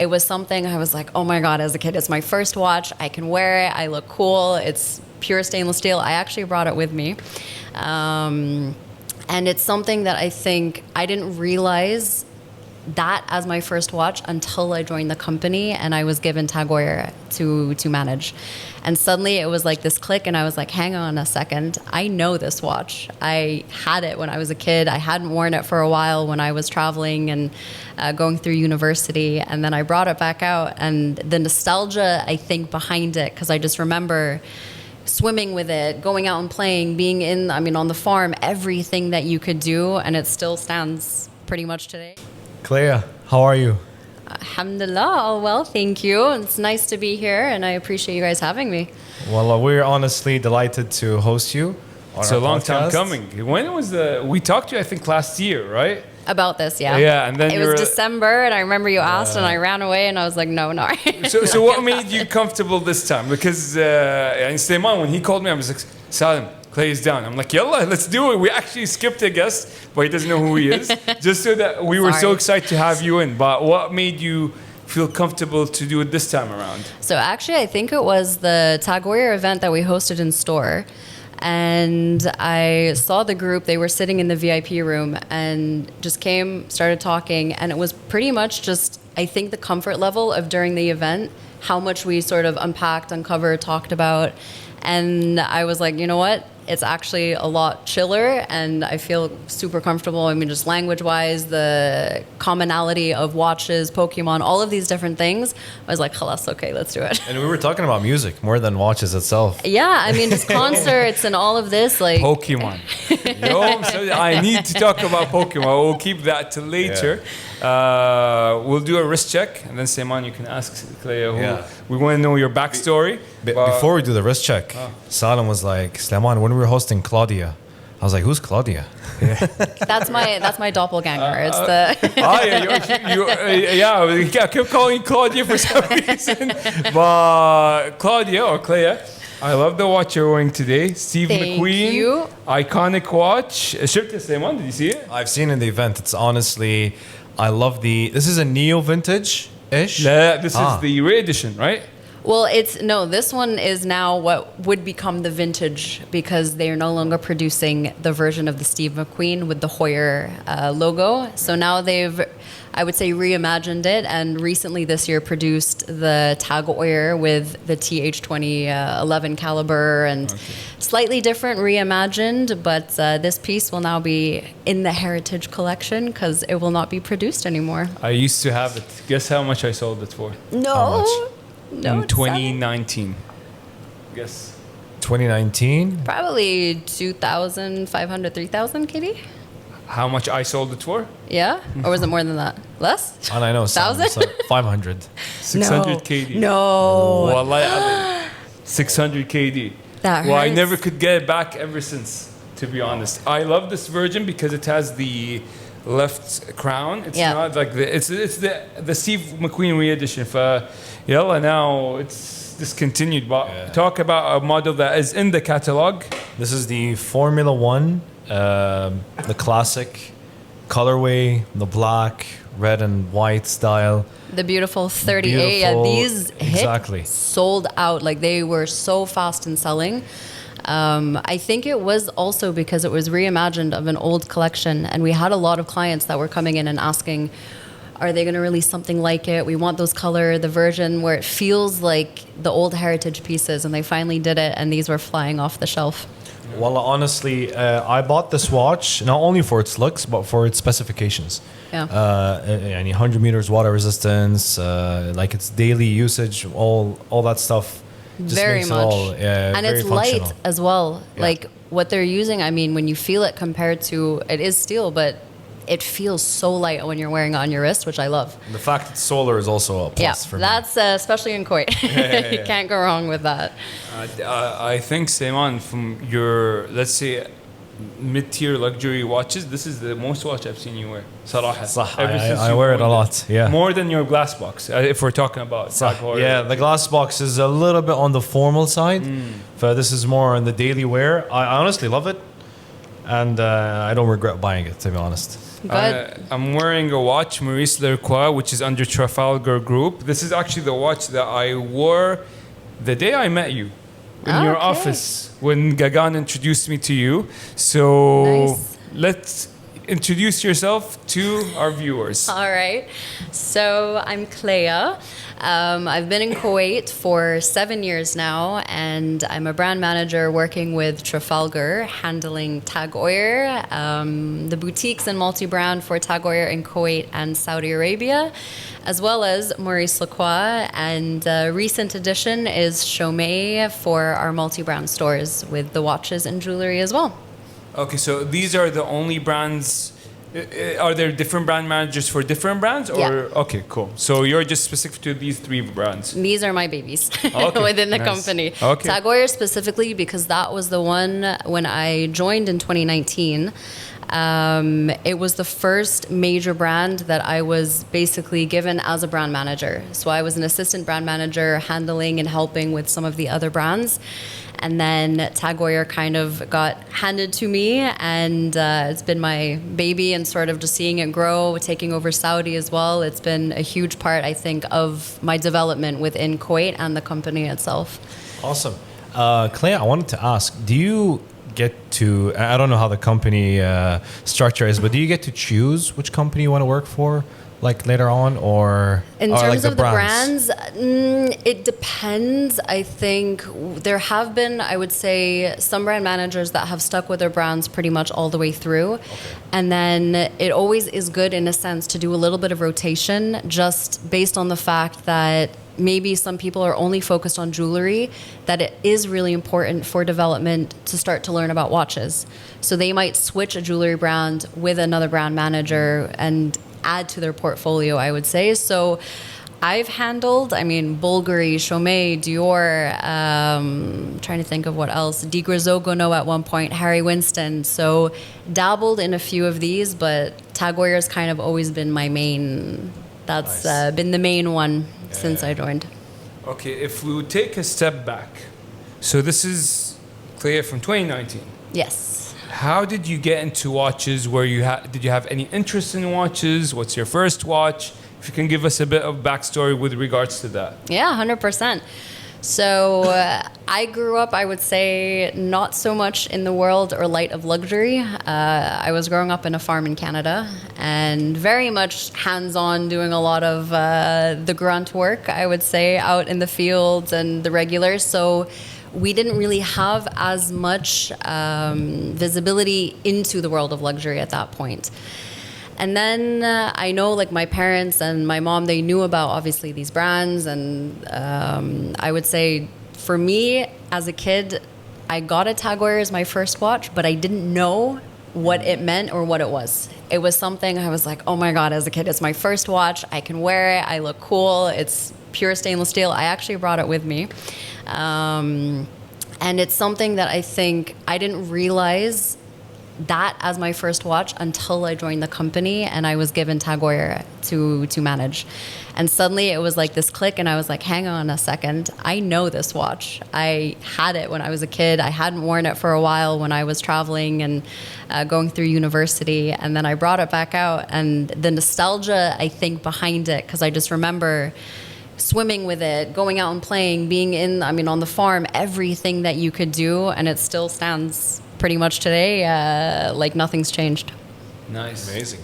it was something I was like, oh my God, as a kid, it's my first watch. I can wear it. I look cool. It's pure stainless steel. I actually brought it with me. And it's something that I think I didn't realize that as my first watch until I joined the company and I was given Tag Heuer to manage. And suddenly it was like this click and I was like, hang on a second. I know this watch. I had it when I was a kid. I hadn't worn it for a while when I was traveling and going through university. And then I brought it back out, and the nostalgia, I think, behind it, because I just remember swimming with it, going out and playing, being on the farm, everything that you could do, and it still stands pretty much today. Claya, how are you? Alhamdulillah, all well, thank you. It's nice to be here, and I appreciate you guys having me. Well, we're honestly delighted to host you. It's a long time coming. When was we talked to you, I think, last year, right? About this, yeah. Yeah, and then it was December, and I remember you asked, and I ran away, and I was like, no. So what made you comfortable this time? Because Sulaiman, when he called me, I was like, Salim, Claya's down. I'm like, yalla, let's do it. We actually skipped a guest, but he doesn't know who he is, just so that we were so excited to have you in. But what made you feel comfortable to do it this time around? So actually, I think it was the Tag Heuer event that we hosted in store. And I saw the group, they were sitting in the VIP room and just came, started talking. And it was pretty much just, I think, the comfort level of during the event, how much we sort of unpacked, uncovered, talked about. And I was like, you know what? It's actually a lot chiller, and I feel super comfortable. I mean, just language-wise, the commonality of watches, Pokemon, all of these different things. I was like, khalas, okay, let's do it. And we were talking about music more than watches itself. Yeah, I mean, just concerts and all of this, like Pokemon. I need to talk about Pokemon. We'll keep that till later. Yeah. We'll do a wrist check, and then Sulaiman, you can ask Claya. We want to know your backstory. Before we do the wrist check, Salim was like, Sulaiman, when we were hosting Claudia, I was like, who's Claudia? That's my doppelganger. It's I kept calling you Claudia for some reason. But Claudia or Claya, I love the watch you're wearing today. Steve McQueen. You. Iconic watch. Shifted Sulaiman, did you see it? I've seen it in the event. It's honestly, I love this is a neo vintage-ish? This is the re-edition, right? Well, this one is now what would become the vintage, because they are no longer producing the version of the Steve McQueen with the Heuer logo. So now they've, I would say, reimagined it, and recently this year produced the Tag Heuer with the TH2011 caliber and slightly different, reimagined. But this piece will now be in the Heritage Collection because it will not be produced anymore. I used to have it. Guess how much I sold it for? No. In 2019. Guess. 2019? Probably 2,500, 3,000 KD. How much I sold it for? Yeah? Or was it more than that? Less? And I know. 1,000? Like 500. 600 KD. No. Wallahi, 600 KD. That hurts. Well, I never could get it back ever since, to be honest. I love this version because it has the left crown. It's not like it's the Steve McQueen re-edition. Now it's discontinued. But talk about a model that is in the catalog. This is the Formula One, the classic colorway, the black, red and white style. The beautiful 38. Yeah, these hit sold out. Like, they were so fast in selling. I think it was also because it was reimagined of an old collection, and we had a lot of clients that were coming in and asking, are they going to release something like it? We want those color, the version where it feels like the old heritage pieces, and they finally did it, and these were flying off the shelf. Well, honestly, I bought this watch not only for its looks, but for its specifications. Yeah. 100 meters water resistance, like its daily usage, all that stuff. Just very makes much. It all, and very it's functional. light as well. Yeah. Like, what they're using, I mean, when you feel it compared to, it is steel, but it feels so light when you're wearing it on your wrist, which I love. The fact it's solar is also a plus for me. That's especially in Kuwait. You can't go wrong with that. I think, Sulaiman, from your, let's say, mid-tier luxury watches, this is the most watch I've seen you wear. صراحة. I wear it a lot. Yeah. More than your glass box, if we're talking about. Yeah, the glass box is a little bit on the formal side. But this is more on the daily wear. I honestly love it, and I don't regret buying it, to be honest. Good. I'm wearing a watch, Maurice Lacroix, which is under Trafalgar Group. This is actually the watch that I wore the day I met you in your office when Gagan introduced me to you. So Nice. let's introduce yourself to our viewers. All right. So I'm Claya. I've been in Kuwait for 7 years now, and I'm a brand manager working with Trafalgar, handling Tag Heuer, the boutiques and multi-brand for Tag Heuer in Kuwait and Saudi Arabia, as well as Maurice Lacroix. And recent addition is Chaumet for our multi-brand stores with the watches and jewelry as well. Okay, so these are the only brands. Are there different brand managers for different brands? Or Yeah. Okay, cool. So you're just specific to these 3 brands. These are my babies Okay, within the nice. company. Okay. Tag Heuer specifically because that was the one when I joined in 2019. It was the first major brand that I was basically given as a brand manager. So I was an assistant brand manager handling and helping with some of the other brands. And then Tag Heuer kind of got handed to me, and it's been my baby, and sort of just seeing it grow, taking over Saudi as well. It's been a huge part, I think, of my development within Kuwait and the company itself. Awesome. Clay, I wanted to ask, do you get to, I don't know how the company structure is, but do you get to choose which company you want to work for, like later on, or In or terms like of the brands, it depends. I think there have been, I would say, some brand managers that have stuck with their brands pretty much all the way through. And then it always is good in a sense to do a little bit of rotation, just based on the fact that maybe some people are only focused on jewelry, that it is really important for development to start to learn about watches. So they might switch a jewelry brand with another brand manager and add to their portfolio, I would say. So I've handled, I mean, Bulgari, Chaumet, Dior, trying to think of what else, Di Grisogono at one point, Harry Winston. So dabbled in a few of these, but Tag Heuer's kind of always been my main, that's Nice. been the main one since I joined. Okay, if we would take a step back. So this is Claya from 2019. Yes. How did you get into watches? Did you have any interest in watches? What's your first watch? If you can give us a bit of backstory with regards to that. Yeah, 100%. So I grew up, I would say, not so much in the world or light of luxury. I was growing up in a farm in Canada and very much hands-on, doing a lot of the grunt work, I would say, out in the fields and the regulars. So we didn't really have as much visibility into the world of luxury at that point. And then I know, like, my parents and my mom, they knew about obviously these brands, and I would say for me as a kid, I got a Tag Heuer as my first watch, but I didn't know what it meant or what it was. It was something I was like, oh my God, as a kid, it's my first watch. I can wear it. I look cool. It's pure stainless steel. I actually brought it with me. And it's something that I think I didn't realize that as my first watch until I joined the company and I was given Tag Heuer to manage. And suddenly it was like this click, and I was like, hang on a second, I know this watch. I had it when I was a kid. I hadn't worn it for a while when I was traveling and going through university, and then I brought it back out, and the nostalgia, I think, behind it, because I just remember swimming with it, going out and playing, being on the farm, everything that you could do, and it still stands pretty much today, like nothing's changed. Nice. Amazing.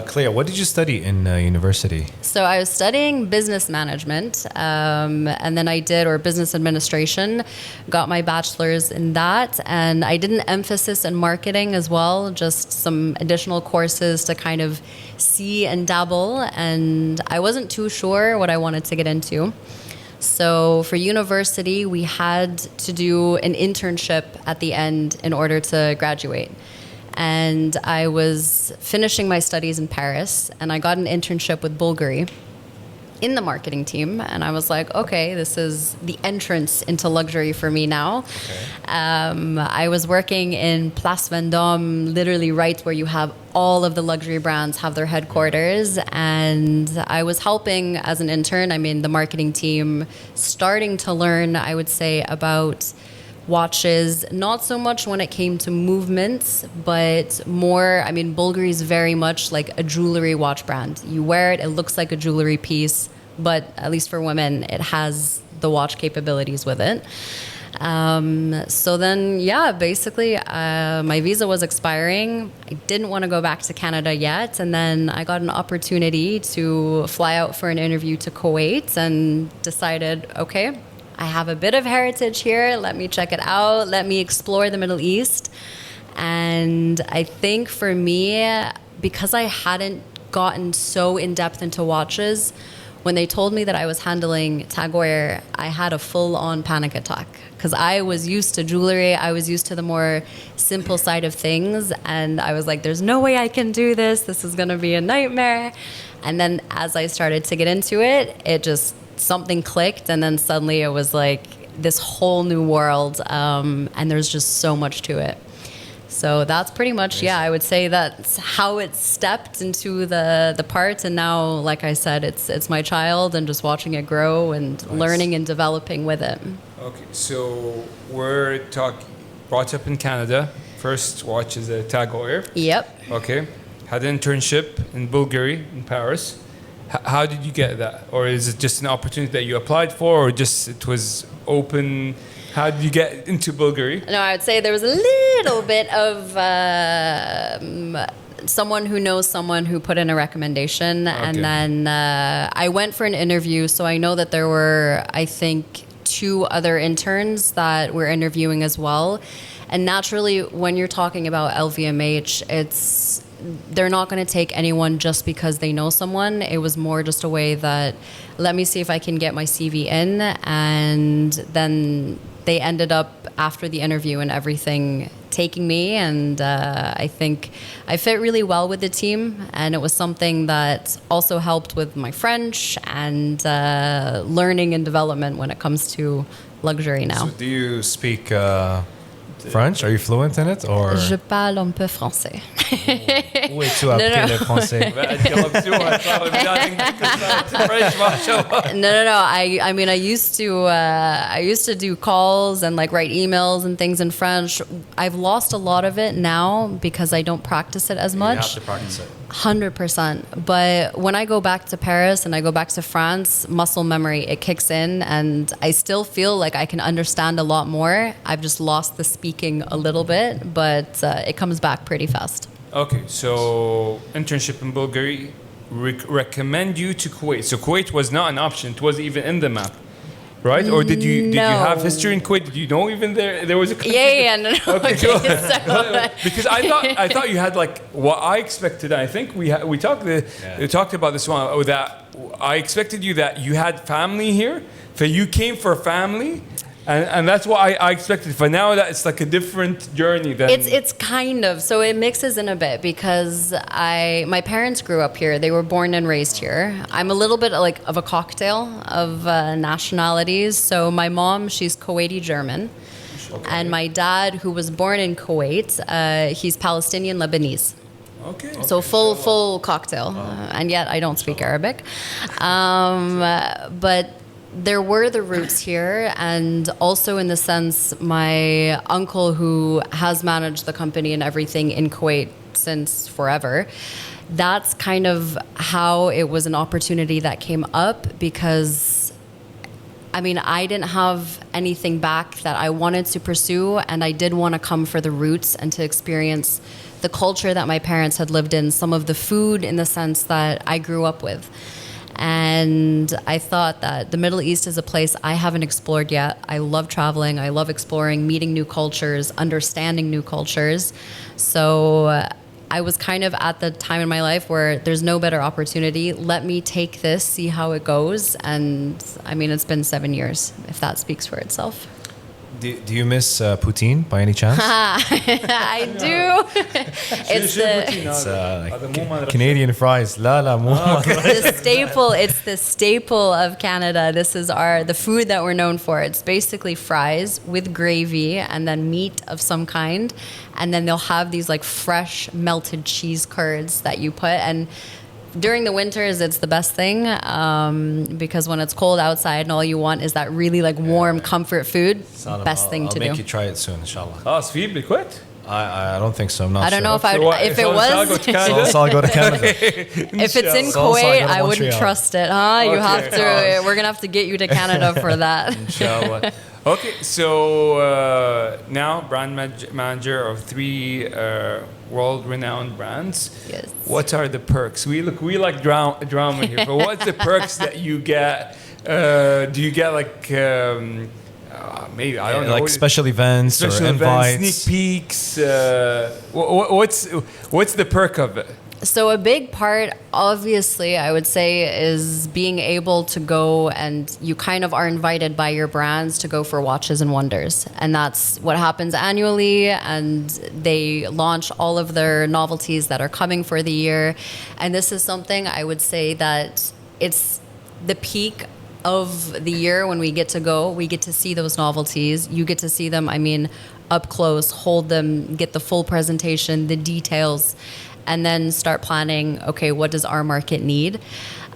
Clay, what did you study in university? So I was studying business management, and then or business administration, got my bachelor's in that, and I did an emphasis in marketing as well, just some additional courses to kind of see and dabble, and I wasn't too sure what I wanted to get into. So for university, we had to do an internship at the end in order to graduate. And I was finishing my studies in Paris, and I got an internship with Bulgari in the marketing team. And I was like, okay, this is the entrance into luxury for me now. Okay. I was working in Place Vendôme, literally right where you have all of the luxury brands have their headquarters. And I was helping as an intern, the marketing team, starting to learn, I would say, about watches, not so much when it came to movements, but more, I mean, Bulgari is very much like a jewelry watch brand. You wear it, it looks like a jewelry piece, but at least for women, it has the watch capabilities with it. So then, yeah, basically, my visa was expiring. I didn't want to go back to Canada yet. And then I got an opportunity to fly out for an interview to Kuwait and decided, okay, I have a bit of heritage here. Let me check it out. Let me explore the Middle East. And I think for me, because I hadn't gotten so in depth into watches, when they told me that I was handling Tagore, I had a full-on panic attack because I was used to jewelry. I was used to the more simple side of things. And I was like, there's no way I can do this. This is going to be a nightmare. And then as I started to get into it, it just, something clicked. And then suddenly it was like this whole new world. And there's just so much to it. So that's pretty much, yeah, I would say that's how it stepped into the part. And now, like I said, it's my child and just watching it grow and learning and developing with it. Okay, so we're brought up in Canada. First watch is a Tag Heuer. Yep. Okay. Had an internship in Bulgaria, in Paris. How did you get that? Or is it just an opportunity that you applied for, or just it was open? How did you get into Bulgaria? No, I would say there was a little bit of someone who knows someone who put in a recommendation. Okay. And then I went for an interview. So I know that there were, I think, 2 other interns that were interviewing as well. And naturally, when you're talking about LVMH, they're not going to take anyone just because they know someone. It was more just a way that, let me see if I can get my CV in. And then they ended up, after the interview and everything, taking me. And I think I fit really well with the team. And it was something that also helped with my French and learning and development when it comes to luxury now. So do you speak French? Are you fluent in it? Or? Je parle un peu français. Où es-tu appris le français? No. I mean, I used to do calls and like write emails and things in French. I've lost a lot of it now because I don't practice it as much. You have to practice it. 100%. But when I go back to Paris and I go back to France, muscle memory, it kicks in, and I still feel like I can understand a lot more. I've just lost the speaking a little bit, but it comes back pretty fast. Okay, so internship in Bulgaria, recommend you to Kuwait. So Kuwait was not an option. It wasn't even in the map. Right? Or did you have history in Kuwait? Did you know even there was a country? No. Okay, cool. Because I thought you had like what I expected. I think we talked about this one, that I expected that you had family here. So you came for family. And that's what I expected. For now, that it's like a different journey. Than it's kind of, so it mixes in a bit because my parents grew up here. They were born and raised here. I'm a little bit like of a cocktail of nationalities. So my mom, she's Kuwaiti German, and my dad, who was born in Kuwait, he's Palestinian Lebanese. Okay. So full cocktail, and yet I don't speak Arabic, but. There were the roots here, and also in the sense, my uncle, who has managed the company and everything in Kuwait since forever, that's kind of how it was an opportunity that came up, because I mean, I didn't have anything back that I wanted to pursue, and I did want to come for the roots and to experience the culture that my parents had lived in, some of the food in the sense that I grew up with. And I thought that the Middle East is a place I haven't explored yet. I love traveling. I love exploring, meeting new cultures, understanding new cultures. So I was kind of at the time in my life where there's no better opportunity. Let me take this, see how it goes. And I mean, it's been 7 years, if that speaks for itself. Do you miss poutine by any chance? I do. It's like Canadian fries. The staple. It's the staple of Canada. This is the food that we're known for. It's basically fries with gravy and then meat of some kind, and then they'll have these like fresh melted cheese curds that you put. And during the winters, it's the best thing because when it's cold outside and all you want is that really like warm comfort food, best thing to do. I'll make you try it soon, inshallah. خلاص في بالكويت. I don't think so. I'm not I don't know sure. if it was. So I'll go to Canada. If it's in So I'll Kuwait, go to I wouldn't Montreal. trust it. Huh? You Okay. have to. We're gonna have to get you to Canada for that. Inshallah. Okay, so now brand manager of 3 world-renowned brands. Yes. What are the perks? We like drama here, but what's the perks that you get? Do you get like maybe I don't know, like special events special or invites? events, sneak peeks? What's the perk of it? So a big part, obviously, I would say, is being able to go and you kind of are invited by your brands to go for Watches and Wonders. And that's what happens annually. And they launch all of their novelties that are coming for the year. And this is something I would say that it's the peak of the year when we get to go. We get to see those novelties. You get to see them, I mean, up close, hold them, get the full presentation, the details, and then start planning, okay, what does our market need?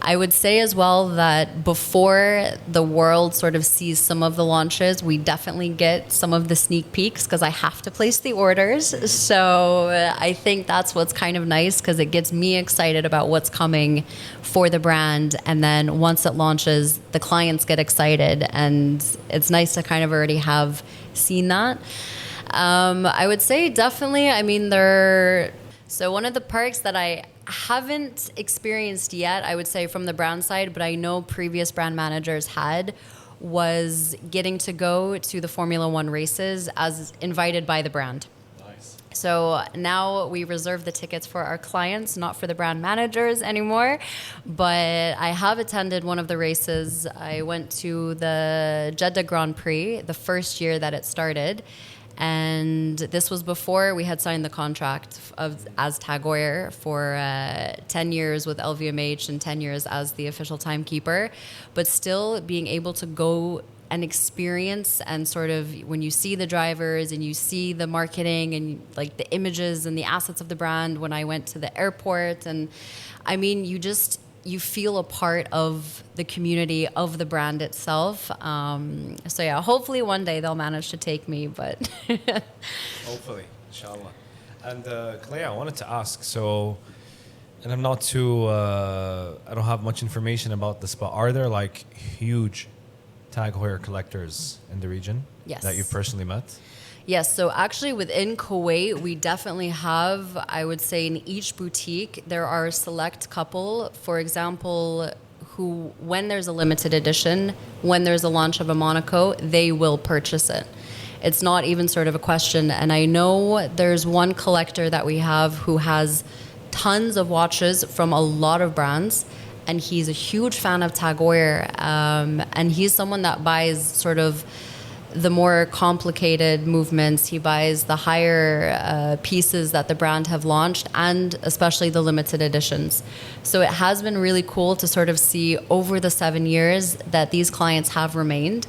I would say as well that before the world sort of sees some of the launches, we definitely get some of the sneak peeks because I have to place the orders. So I think that's what's kind of nice because it gets me excited about what's coming for the brand. And then once it launches, the clients get excited and it's nice to kind of already have seen that. I would say definitely, I mean, so one of the perks that I haven't experienced yet, I would say from the brand side, but I know previous brand managers had, was getting to go to the Formula One races as invited by the brand. Nice. So now we reserve the tickets for our clients, not for the brand managers anymore. But I have attended one of the races. I went to the Jeddah Grand Prix the first year that it started. And this was before we had signed the contract as Tag Heuer for 10 years with LVMH and 10 years as the official timekeeper. But still being able to go and experience and sort of when you see the drivers and you see the marketing and like the images and the assets of the brand when I went to the airport. And I mean, you feel a part of the community of the brand itself. So yeah, hopefully one day they'll manage to take me, but Hopefully, inshallah. And Claya, I wanted to ask, so, and I'm not too, I don't have much information about this, but are there like huge Tag Heuer collectors in the region Yes. that you've personally met? yes, so actually within Kuwait, we definitely have, I would say in each boutique, there are a select couple, for example, who, when there's a limited edition, when there's a launch of a Monaco, they will purchase it. It's not even sort of a question. And I know there's one collector that we have who has tons of watches from a lot of brands. And he's a huge fan of Tag Heuer. And he's someone that buys sort of the more complicated movements. He buys the higher pieces that the brand have launched and especially the limited editions. So it has been really cool to sort of see over the 7 years that these clients have remained.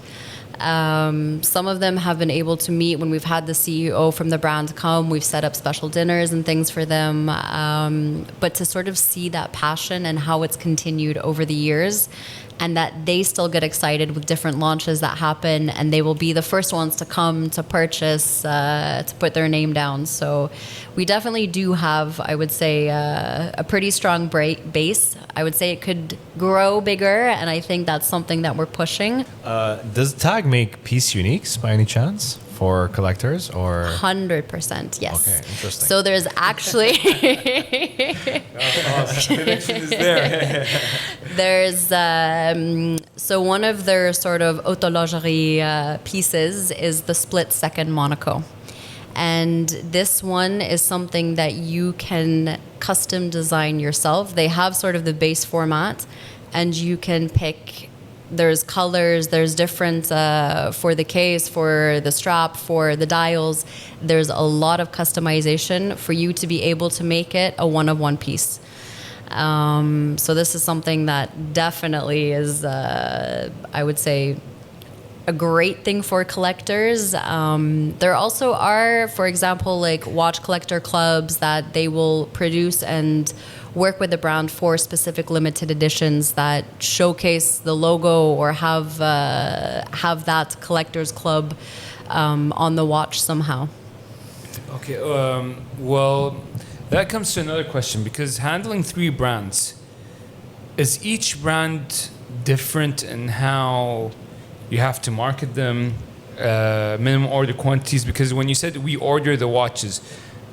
Some of them have been able to meet when we've had the CEO from the brand come. We've set up special dinners and things for them. But to sort of see that passion and how it's continued over the years and that they still get excited with different launches that happen and they will be the first ones to come to purchase, to put their name down. So we definitely do have, I would say, a pretty strong base. I would say it could grow bigger, and I think that's something that we're pushing. Does Tag make piece uniques by any chance for collectors or? 100%, yes. Okay, interesting. So there's actually Connection is there. there's so one of their sort of autologerie pieces is the split second Monaco. And this one is something that you can custom design yourself. They have sort of the base format and you can pick, there's colors, there's different for the case, for the strap, for the dials. There's a lot of customization for you to be able to make it a one-of-one piece. So this is something that definitely is, I would say, a great thing for collectors. There also are, for example, like watch collector clubs that they will produce and work with the brand for specific limited editions that showcase the logo or have that collector's club on the watch somehow. Okay, well, that comes to another question, because handling 3 brands, is each brand different in how you have to market them, minimum order quantities? Because when you said we order the watches,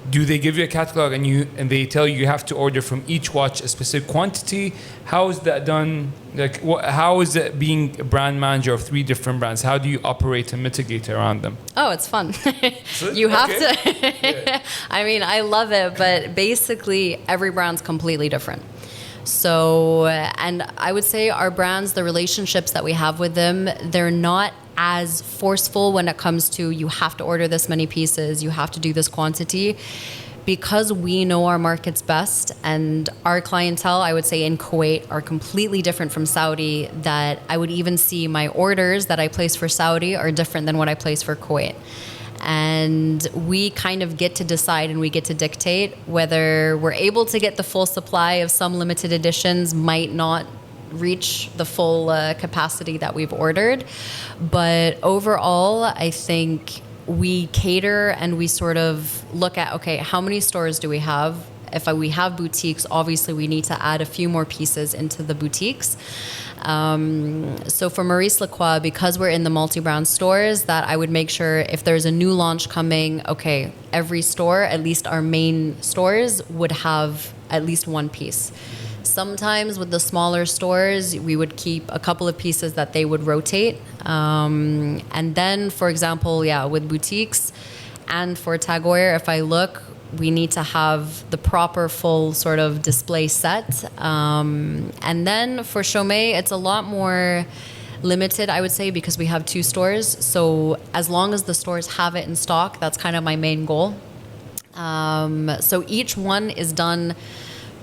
do they give you a catalog and they tell you have to order from each watch a specific quantity? How is that done? Like, how is it being a brand manager of 3 different brands? How do you operate and mitigate around them? Oh, it's fun. You have to. I mean, I love it, but basically every brand's completely different. So, and I would say our brands, the relationships that we have with them, they're not as forceful when it comes to you have to order this many pieces, you have to do this quantity, because we know our markets best, and our clientele, I would say in Kuwait, are completely different from Saudi, that I would even see my orders that I place for Saudi are different than what I place for Kuwait. And we kind of get to decide and we get to dictate whether we're able to get the full supply of some limited editions, might not reach the full capacity that we've ordered. But overall, I think we cater and we sort of look at, okay, how many stores do we have? If we have boutiques, obviously we need to add a few more pieces into the boutiques. So for Maurice Lacroix, because we're in the multi-brand stores, that I would make sure if there's a new launch coming, okay, every store, at least our main stores, would have at least 1 piece. Sometimes with the smaller stores, we would keep a couple of pieces that they would rotate. And then, for example, with boutiques and for Tagore, if I look, we need to have the proper full sort of display set. And then for Chaumet, it's a lot more limited, I would say, because we have 2 stores. So as long as the stores have it in stock, that's kind of my main goal. So each one is done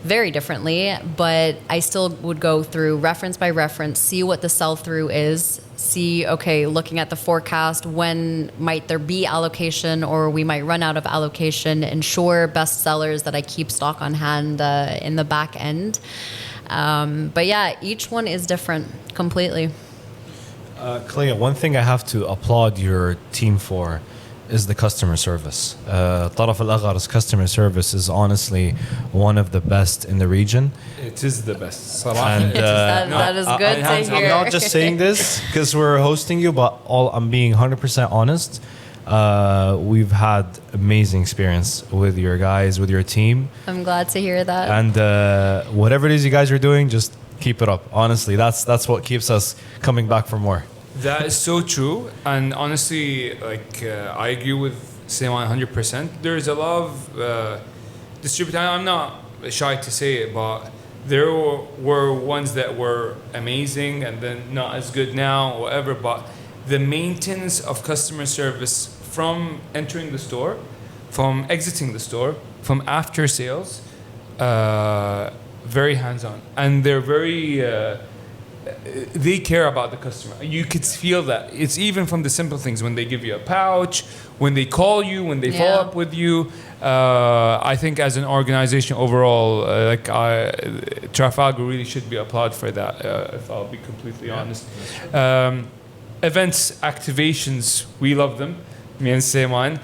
very differently, but I still would go through reference by reference, see what the sell-through is, see, okay, looking at the forecast, when might there be allocation or we might run out of allocation, ensure best sellers that I keep stock on hand in the back end. But yeah, each one is different completely. Claya, one thing I have to applaud your team for is the customer service. طرف الأغر's customer service is honestly one of the best in the region. It is the best. صراحة. And, that is good to I'm hear. not just saying this because we're hosting you, but I'm being 100% honest. We've had amazing experience with your guys, with your team. I'm glad to hear that. And whatever it is you guys are doing, just keep it up. Honestly, that's what keeps us coming back for more. That is so true, and honestly, I agree with Seman 100%. There's a lot of distributors. I'm not shy to say it, but there were ones that were amazing and then not as good now, whatever. But the maintenance of customer service from entering the store, from exiting the store, from after sales, very hands-on, and they're very. They care about the customer. You could feel that. It's even from the simple things, when they give you a pouch, when they call you, when they follow up with you. I think as an organization overall, Trafalgar really should be applauded for that, if I'll be completely honest. Events, activations, we love them. Me and Seman.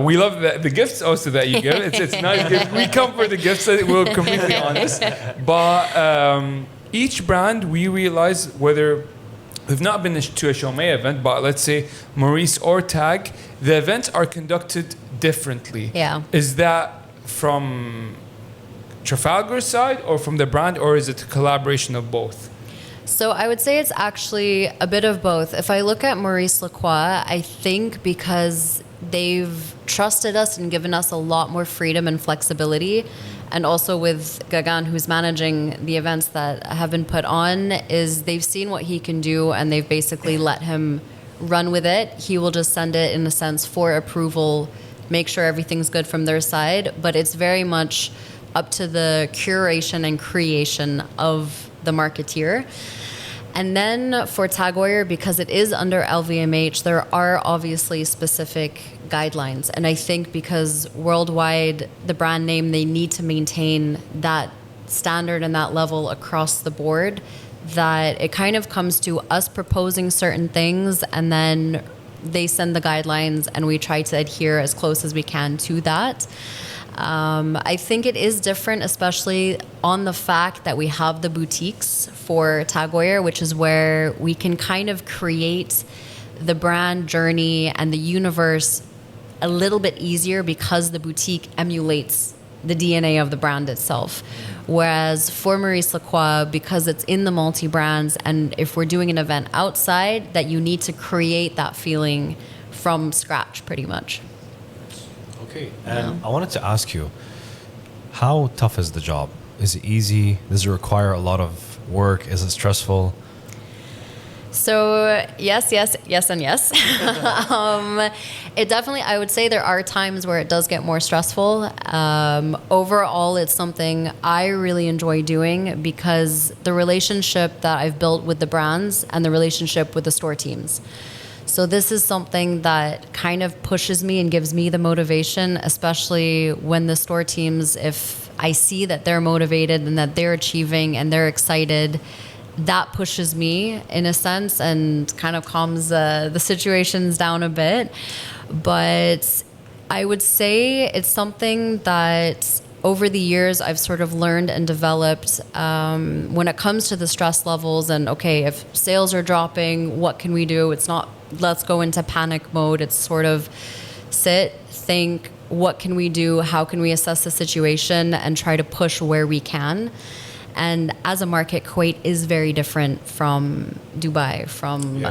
We love the gifts also that you give. It's nice gifts. We come for the gifts, we're completely honest. But each brand, we realize, whether we've not been to a Chaumet event, but let's say Maurice or Tag, the events are conducted differently. Yeah. Is that from Trafalgar's side or from the brand, or is it a collaboration of both? So I would say it's actually a bit of both. If I look at Maurice Lacroix, I think because they've trusted us and given us a lot more freedom and flexibility, and also with Gagan, who's managing the events that have been put on, is they've seen what he can do and they've basically let him run with it. He will just send it, in a sense, for approval, make sure everything's good from their side, but it's very much up to the curation and creation of the marketeer. And then for Tagore, because it is under LVMH, there are obviously specific guidelines. And I think because worldwide, the brand name, they need to maintain that standard and that level across the board that it kind of comes to us proposing certain things, and then they send the guidelines and we try to adhere as close as we can to that. I think it is different, especially on the fact that we have the boutiques for Tag Heuer, which is where we can kind of create the brand journey and the universe a little bit easier because the boutique emulates the DNA of the brand itself. Whereas for Maurice Lacroix, because it's in the multi-brands, and if we're doing an event outside, that you need to create that feeling from scratch pretty much. Okay, and I wanted to ask you, how tough is the job? Is it easy? Does it require a lot of work? Is it stressful? So yes, and yes. It definitely, I would say there are times where it does get more stressful. Overall, it's something I really enjoy doing because the relationship that I've built with the brands and the relationship with the store teams. So this is something that kind of pushes me and gives me the motivation, especially when the store teams, if I see that they're motivated and that they're achieving and they're excited, that pushes me in a sense and kind of calms the situations down a bit. But I would say it's something that over the years I've sort of learned and developed when it comes to the stress levels and, okay, if sales are dropping, what can we do? It's not, let's go into panic mode. It's sort of sit, think, what can we do? How can we assess the situation and try to push where we can? And as a market, Kuwait is very different from Dubai, from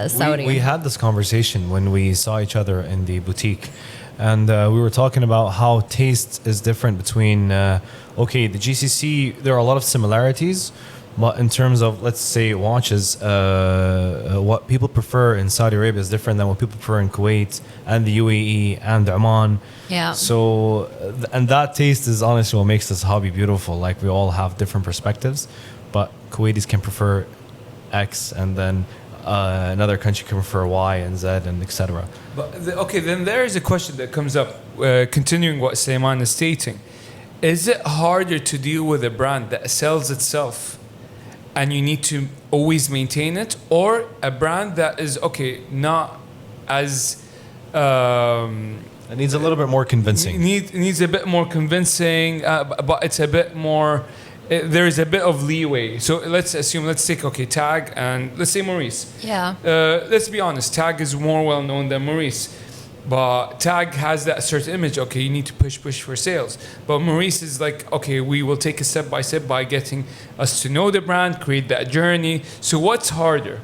Saudi. We had this conversation when we saw each other in the boutique. And we were talking about how taste is different between, okay, the GCC, there are a lot of similarities. But in terms of, let's say, watches, what people prefer in Saudi Arabia is different than what people prefer in Kuwait and the UAE and Oman. Yeah. So, and that taste is honestly what makes this hobby beautiful. Like, we all have different perspectives, but Kuwaitis can prefer X, and then another country can prefer Y and Z, and etc. But okay, then there is a question that comes up, continuing what Sulaiman is stating. Is it harder to deal with a brand that sells itself and you need to always maintain it, or a brand that is, okay, not as... it needs a little bit more convincing. Needs a bit more convincing, but it's a bit more... there is a bit of leeway. So let's assume, let's take, okay, Tag and let's say Maurice. Yeah. Let's be honest, Tag is more well known than Maurice. But Tag has that certain image, okay, you need to push for sales. But Maurice is like, okay, we will take it step by step by getting us to know the brand, create that journey. So what's harder?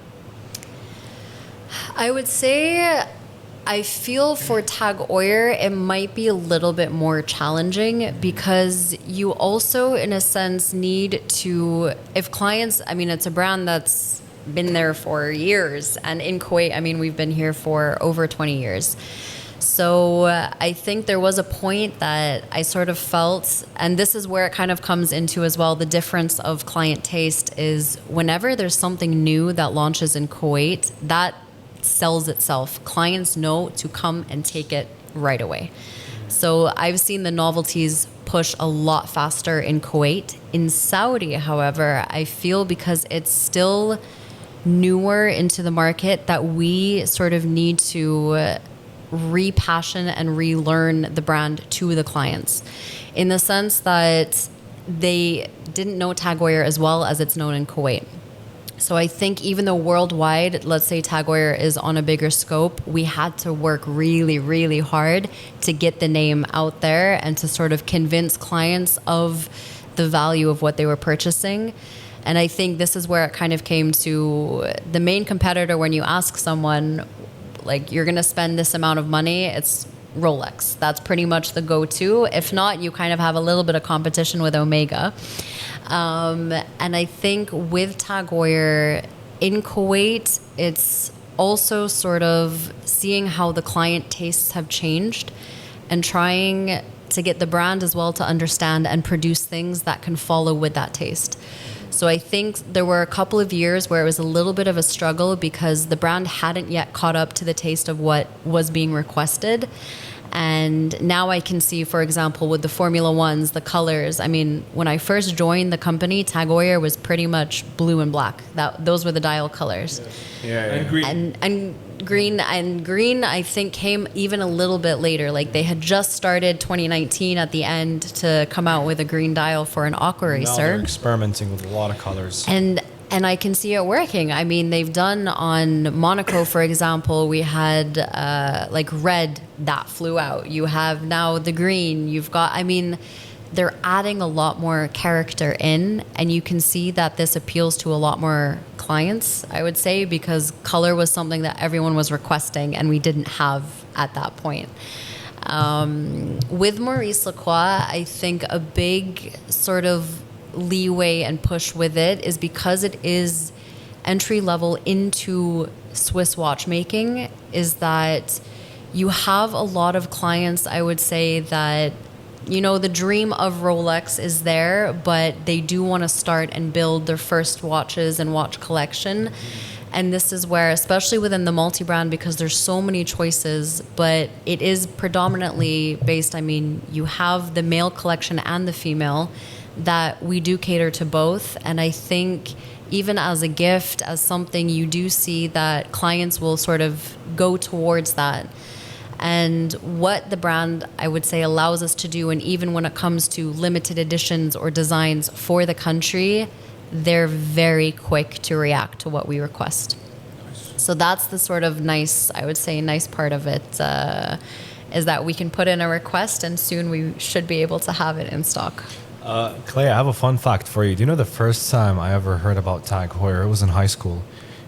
I would say I feel for Tag Heuer, it might be a little bit more challenging because you also, in a sense, need to, if clients, I mean, it's a brand that's been there for years. And in Kuwait, I mean, we've been here for over 20 years. So I think there was a point that I sort of felt, and this is where it kind of comes into as well, the difference of client taste is whenever there's something new that launches in Kuwait, that sells itself. Clients know to come and take it right away. So I've seen the novelties push a lot faster in Kuwait. In Saudi, however, I feel because it's still newer into the market that we sort of need to repassion and relearn the brand to the clients in the sense that they didn't know Tag Heuer as well as it's known in Kuwait. So I think even though worldwide, let's say Tag Heuer is on a bigger scope, we had to work really, really hard to get the name out there and to sort of convince clients of the value of what they were purchasing. And I think this is where it kind of came to the main competitor. When you ask someone, like, you're going to spend this amount of money, it's Rolex. That's pretty much the go-to. If not, you kind of have a little bit of competition with Omega. And I think with Tag Heuer in Kuwait, it's also sort of seeing how the client tastes have changed and trying to get the brand as well to understand and produce things that can follow with that taste. So I think there were a couple of years where it was a little bit of a struggle because the brand hadn't yet caught up to the taste of what was being requested. And now I can see, for example, with the Formula Ones, the colors. I mean, when I first joined the company, Heuer was pretty much blue and black. Those were the dial colors. And green. And green, I think, came even a little bit later. Like they had just started 2019 at the end to come out with a green dial for an aqua racer. Now they're experimenting with a lot of colors. And I can see it working. I mean, they've done on Monaco, for example, we had like red that flew out. You have now the green. You've got, I mean, they're adding a lot more character in, and you can see that this appeals to a lot more clients, I would say, because color was something that everyone was requesting and we didn't have at that point. With Maurice Lacroix, I think a big sort of leeway and push with it is because it is entry level into Swiss watchmaking, is that you have a lot of clients, I would say, that, you know, the dream of Rolex is there, but they do want to start and build their first watches and watch collection. And this is where, especially within the multi-brand, because there's so many choices, but it is predominantly based, I mean, you have the male collection and the female, that we do cater to both. And I think even as a gift, as something, you do see that clients will sort of go towards that. And what the brand, I would say, allows us to do, and even when it comes to limited editions or designs for the country, they're very quick to react to what we request. So that's the sort of nice, I would say, nice part of it, is that we can put in a request and soon we should be able to have it in stock. Claya, I have a fun fact for you. Do you know the first time I ever heard about Tag Heuer? It was in high school.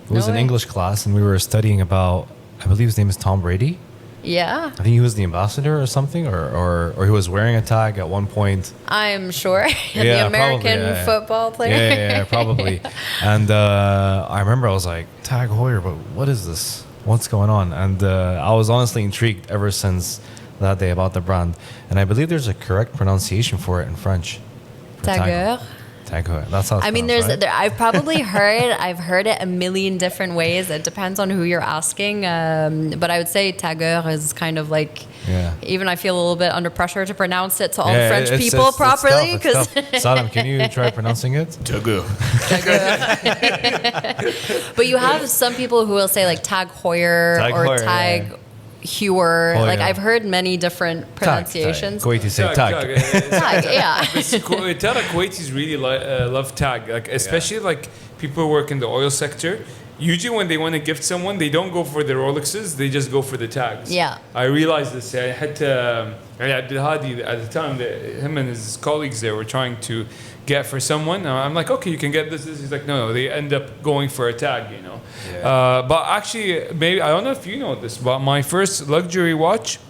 It was No an way. English class, and we were studying about, I believe his name is Tom Brady. Yeah, I think he was the ambassador or something, or he was wearing a tag at one point. I'm sure. The Yeah, American probably, yeah. football player. Yeah, probably. And I remember I was like, Tag Heuer, but what is this? What's going on? And I was honestly intrigued ever since that day about the brand. And I believe there's a correct pronunciation for it in French. For Tageur. Tag Heuer. That's how it's I mean, pronounced, right? I've probably I've heard it a million different ways. It depends on who you're asking. But I would say Tageur is kind of like, Yeah. even I feel a little bit under pressure to pronounce it to all Yeah, French it's- people it's properly. tough, it's tough. Saddam, can you try pronouncing it? Tageur. But you have some people who will say like Tag Heuer Tag or Heuer, Tag yeah. Heuer. Oh, Like yeah. I've heard many different pronunciations. Kuwaiti say tag. Tag, yeah. Tara Kuwaitis really love tag, like especially like people who work in the oil sector. Usually, when they want to gift someone, they don't go for the Rolexes; they just go for the tags. Yeah. I realized this. I had Abdul Hadi at the time. Him and his colleagues there were trying to get for someone. I'm like, okay, you can get this. He's like, no. They end up going for a tag, you know. Yeah. But actually, maybe I don't know if you know this, but my first luxury watch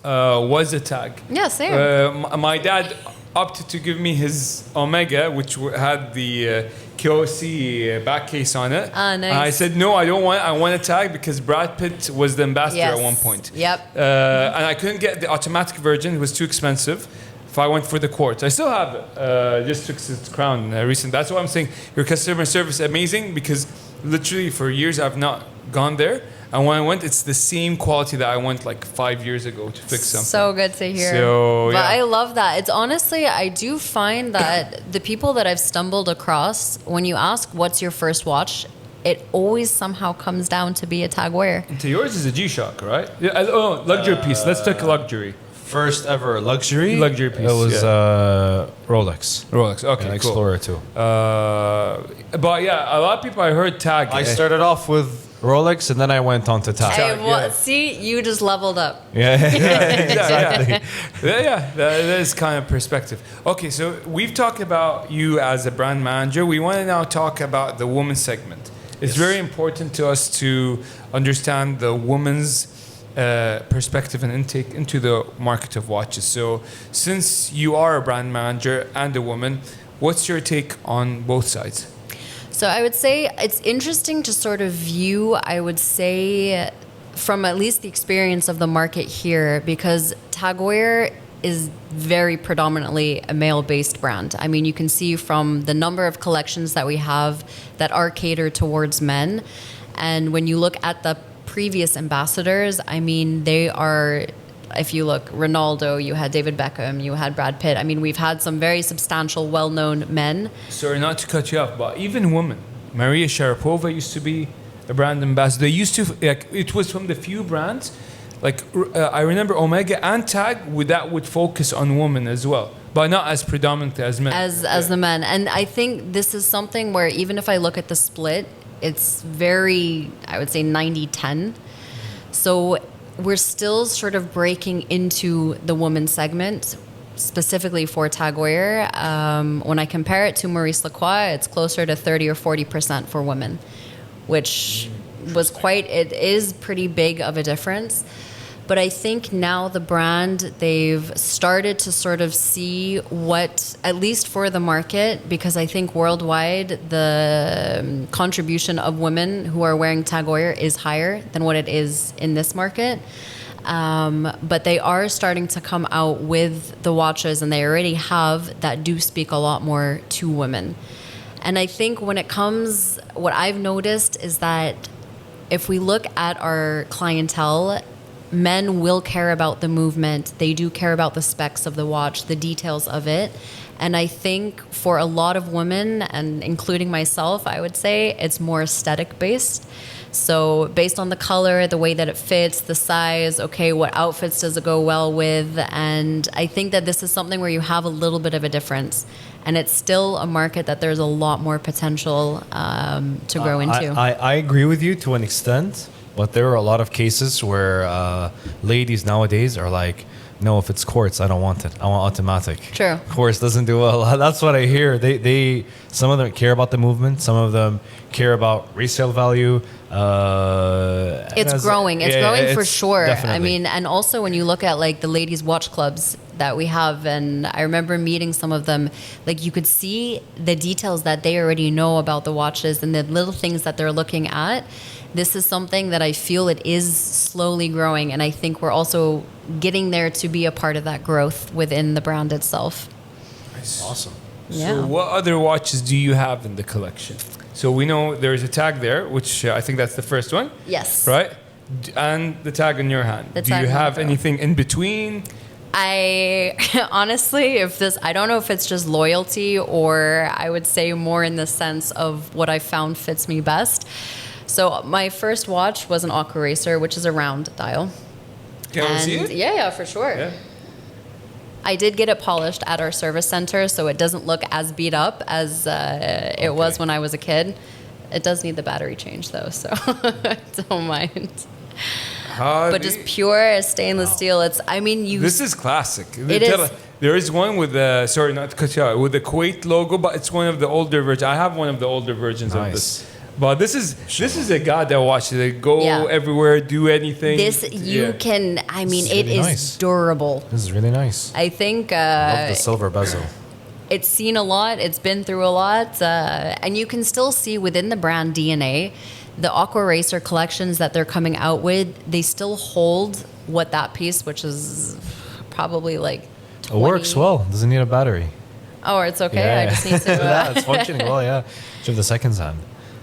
was a tag. Yeah, same. My dad opted to give me his Omega, which had the KOC back case on it. Ah, nice. And I said, no, I don't want. I want a tag because Brad Pitt was the ambassador Yes. at one point. Yep. And I couldn't get the automatic version; it was too expensive. If I went for the quartz, I still have it. Just took its crown recently. That's why I'm saying your customer service is amazing, because literally for years I've not gone there. And when I went, it's the same quality that I went like 5 years ago to fix something. So good to hear. So, but yeah. I love that. It's honestly, I do find that the people that I've stumbled across, when you ask what's your first watch, it always somehow comes down to be a Tag Heuer. So yours is a G-Shock, right? Yeah. Oh, luxury piece. Let's talk luxury. First ever luxury piece. It was Rolex. Rolex. Okay, Yeah, cool. Explorer 2. But yeah, a lot of people I heard tag. I started off with Rolex, and then I went on to Tag. Hey, yeah. see, you just leveled up. Yeah, exactly. Yeah, that is kind of perspective. Okay, so we've talked about you as a brand manager. We want to now talk about the woman segment. It's very important to us to understand the woman's perspective and intake into the market of watches. So, since you are a brand manager and a woman, what's your take on both sides? So I would say it's interesting to sort of view, I would say, from at least the experience of the market here, because Tag Heuer is very predominantly a male-based brand. I mean, you can see from the number of collections that we have that are catered towards men. And when you look at the previous ambassadors, I mean, they are if you look, Ronaldo, you had David Beckham, you had Brad Pitt. I mean, we've had some very substantial, well-known men. Sorry, not to cut you off, but even women. Maria Sharapova used to be a brand ambassador. They used to, like, it was from the few brands. Like, I remember Omega and Tag, that would focus on women as well, but not as predominantly as men. As the men. And I think this is something where even if I look at the split, it's very, I would say 90-10. So we're still sort of breaking into the women's segment, specifically for Tag Heuer. When I compare it to Maurice Lacroix, it's closer to 30 or 40% for women, which was it is pretty big of a difference. But I think now the brand, they've started to sort of see what, at least for the market, because I think worldwide the contribution of women who are wearing Tag Heuer is higher than what it is in this market. But they are starting to come out with the watches, and they already have, that do speak a lot more to women. And I think when it comes, what I've noticed is that if we look at our clientele, men will care about the movement. They do care about the specs of the watch, the details of it. And I think for a lot of women, and including myself, I would say it's more aesthetic based. So based on the color, the way that it fits, the size, okay, what outfits does it go well with? And I think that this is something where you have a little bit of a difference. And it's still a market that there's a lot more potential to grow into. I agree with you to an extent. But there are a lot of cases where ladies nowadays are like, no, if it's quartz, I don't want it. I want automatic. True. Quartz doesn't do well. That's what I hear. They some of them care about the movement. Some of them care about resale value. It's growing. It's growing for sure. Definitely. I mean, and also when you look at like the ladies' watch clubs that we have, and I remember meeting some of them, like you could see the details that they already know about the watches and the little things that they're looking at. This is something that I feel it is slowly growing, and I think we're also getting there to be a part of that growth within the brand itself. Nice. Awesome. Yeah. So what other watches do you have in the collection? So we know there's a tag there, which I think that's the first one. Yes. Right? And the tag in your hand. Do you have anything in between? I honestly, I don't know if it's just loyalty, or I would say more in the sense of what I found fits me best. So my first watch was an Aqua Racer, which is a round dial. Can we see it? Yeah, for sure. Yeah. I did get it polished at our service center, so it doesn't look as beat up as it was when I was a kid. It does need the battery change, though, so don't mind. But just pure stainless steel. This is classic. It is. There is one with sorry, not to cut you out, with the Kuwait logo, but it's one of the older versions. I have one of the older versions of this. But this is a goddamn watch. They go everywhere, do anything. Can. I mean, it really is nice. durable. This is really nice. I think. I love the silver bezel. It's seen a lot. It's been through a lot, and you can still see within the brand DNA, the Aqua Racer collections that they're coming out with. They still hold what that piece, which is probably like 20. It works well. Doesn't need a battery. Oh, it's okay. Yeah. I just need to. Yeah, it's functioning well. Yeah, should have the seconds on.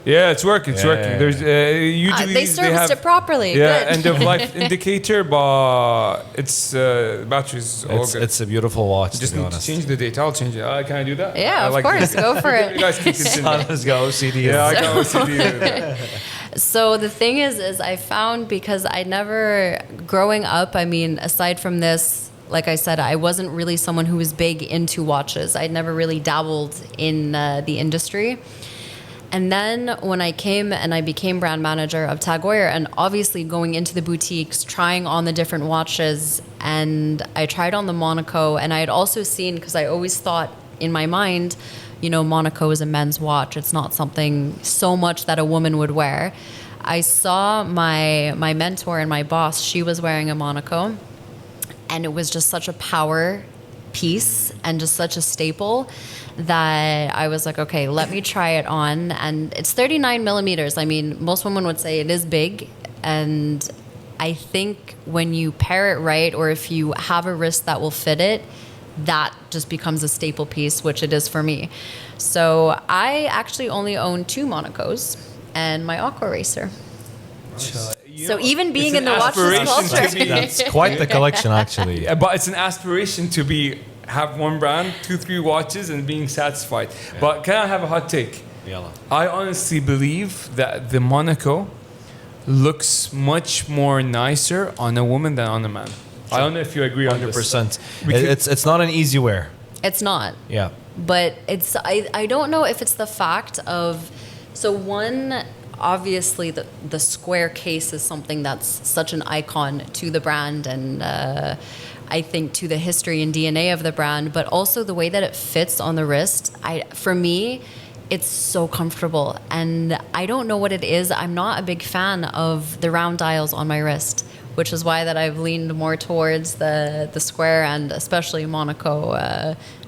Yeah, it's working. It's working. There's usually they serviced it properly. Yeah, good. end of life indicator, but it's batteries. It's a beautiful watch. Just to be need to honest. change the date. I'll change it. Can I do that? Yeah, of course. Go for it. You guys can continue. Let's go OCD. Yeah, I got OCD. So the thing is I found, because I never, growing up, I mean, aside from this, like I said, I wasn't really someone who was big into watches. I'd never really dabbled in the industry. And then when I came and I became brand manager of Tag Heuer, and obviously going into the boutiques, trying on the different watches, and I tried on the Monaco, and I had also seen, because I always thought in my mind, you know, Monaco is a men's watch. It's not something so much that a woman would wear. I saw my mentor and my boss, she was wearing a Monaco, and it was just such a power piece and just such a staple that I was like, okay, let me try it on. And it's 39 millimeters. I mean, most women would say it is big. And I think when you pair it right, or if you have a wrist that will fit it, that just becomes a staple piece, which it is for me. So I actually only own 2 Monacos and my Aqua Racer. Nice. So even being it's in an the watches aspiration to culture. be- That's quite the collection, actually. Yeah, but it's an aspiration to have one brand, 2-3 watches, and being satisfied. But can I have a hot take? Yalla. I honestly believe that the Monaco looks much more nicer on a woman than on a man. I don't know if you agree on this. 100%. Because- It's not an easy wear. It's not. Yeah. But I don't know if it's the fact of, so one, obviously the square case is something that's such an icon to the brand and I think to the history and DNA of the brand, but also the way that it fits on the wrist. For me, it's so comfortable, and I don't know what it is. I'm not a big fan of the round dials on my wrist, which is why that I've leaned more towards the square and especially Monaco.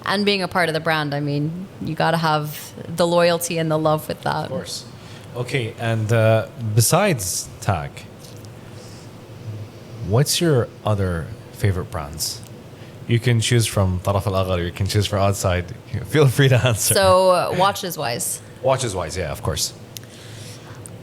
And being a part of the brand, I mean, you got to have the loyalty and the love with that. Of course. Okay, and besides Tag, what's your other favorite brands? You can choose from طرف الأغر, you can choose from outside. Feel free to answer. So watches wise, Watches wise, yeah, of course.